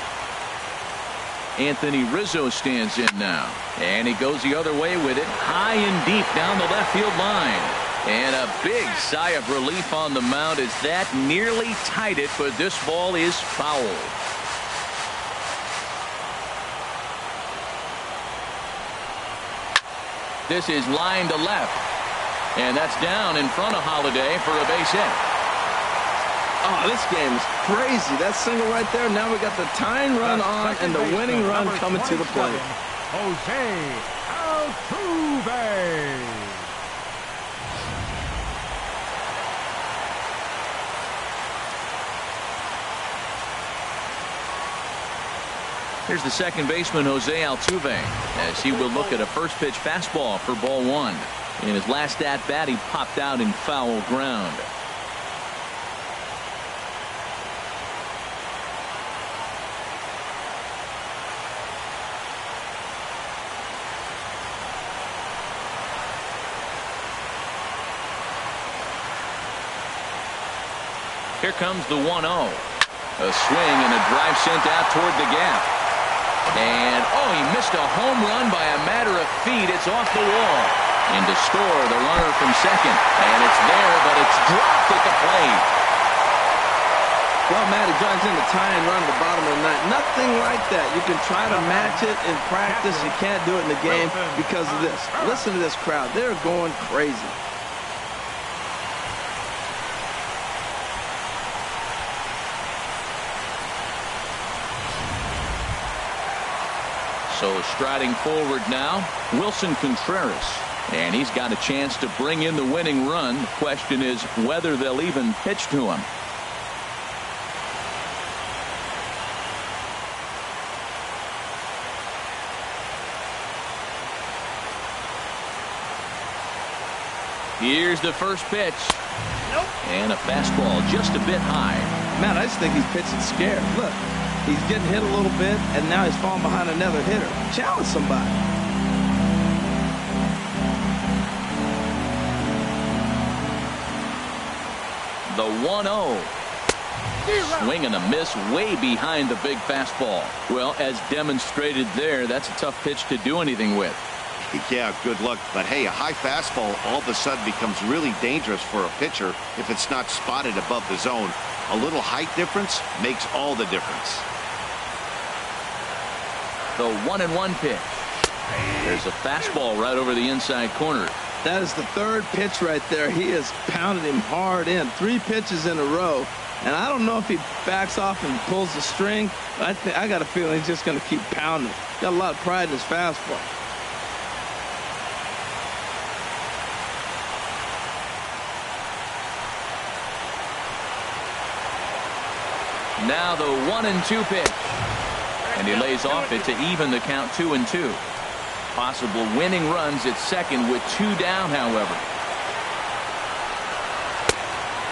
Anthony Rizzo stands in now, and he goes the other way with it, high and deep down the left field line. And a big sigh of relief on the mound as that nearly tied it, but this ball is foul. This is line to left, and that's down in front of Holiday for a base hit. Oh, this game is crazy. That single right there. Now we got the tying run on and the winning run coming to the plate. Jose Altuve. Here's the second baseman, Jose Altuve, as he will look at a first pitch fastball for ball 1. In his last at bat, he popped out in foul ground. Here comes the 1-0. A swing and a drive sent out toward the gap. And, oh, he missed a home run by a matter of feet. It's off the wall. And to score, the runner from second. And it's there, but it's dropped at the plate. Well, Matt, he drives in the tying run at the bottom of the ninth. Nothing like that. You can try to match it in practice. You can't do it in the game because of this. Listen to this crowd. They're going crazy. So striding forward now, Wilson Contreras. And he's got a chance to bring in the winning run. The question is whether they'll even pitch to him. Here's the first pitch. Nope. And a fastball just a bit high. Matt, I just think he's pitching scared. Look, he's getting hit a little bit, and now he's falling behind another hitter. Challenge somebody. The 1-0. Swing and a miss way behind the big fastball. Well, as demonstrated there, that's a tough pitch to do anything with. Yeah, good luck. But, hey, a high fastball all of a sudden becomes really dangerous for a pitcher if it's not spotted above the zone. A little height difference makes all the difference. The 1-1 pitch. There's a fastball right over the inside corner. That is the third pitch right there. He has pounded him hard in. 3 pitches in a row. And I don't know if he backs off and pulls the string. But I got a feeling he's just going to keep pounding. Got a lot of pride in his fastball. Now the 1-2 pitch. And he lays off it to even the count 2-2. Possible winning runs at second with 2 down, however.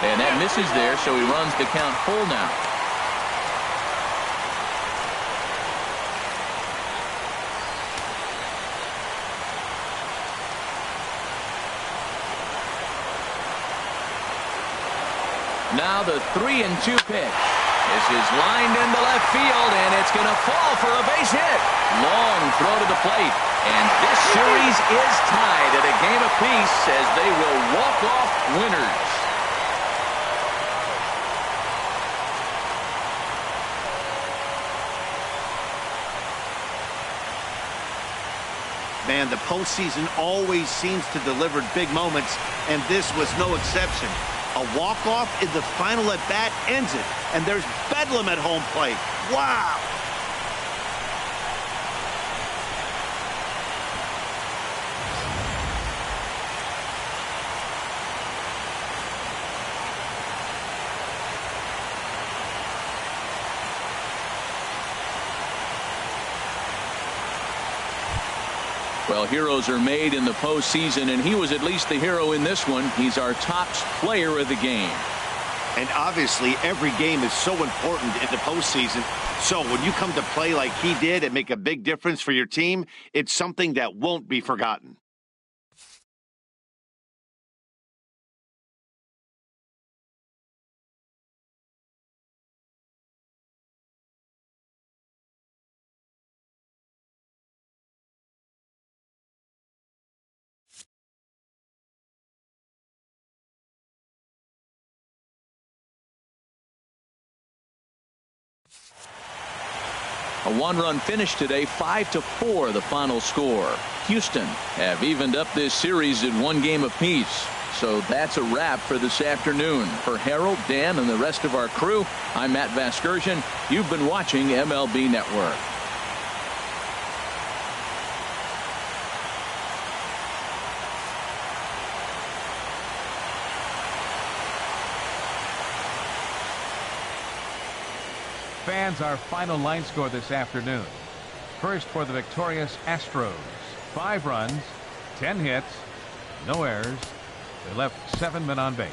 And that misses there, so he runs the count full now. Now the 3-2 pitch. This is lined into left field, and it's going to fall for a base hit. Long throw to the plate. And this series is tied at a game apiece as they will walk off winners. Man, the postseason always seems to deliver big moments, and this was no exception. A walk-off in the final at-bat ends it, and there's bedlam at home plate. Wow! Well, heroes are made in the postseason, and he was at least the hero in this one. He's our top player of the game. And obviously, every game is so important in the postseason. So when you come to play like he did and make a big difference for your team, it's something that won't be forgotten. A 1-run finish today, 5-4 the final score. Houston have evened up this series at 1 game apiece. So that's a wrap for this afternoon. For Harold, Dan, and the rest of our crew, I'm Matt Vasgersian. You've been watching MLB Network. Fans, our final line score this afternoon. First for the victorious Astros. 5 runs, 10 hits, no errors. They left 7 men on base.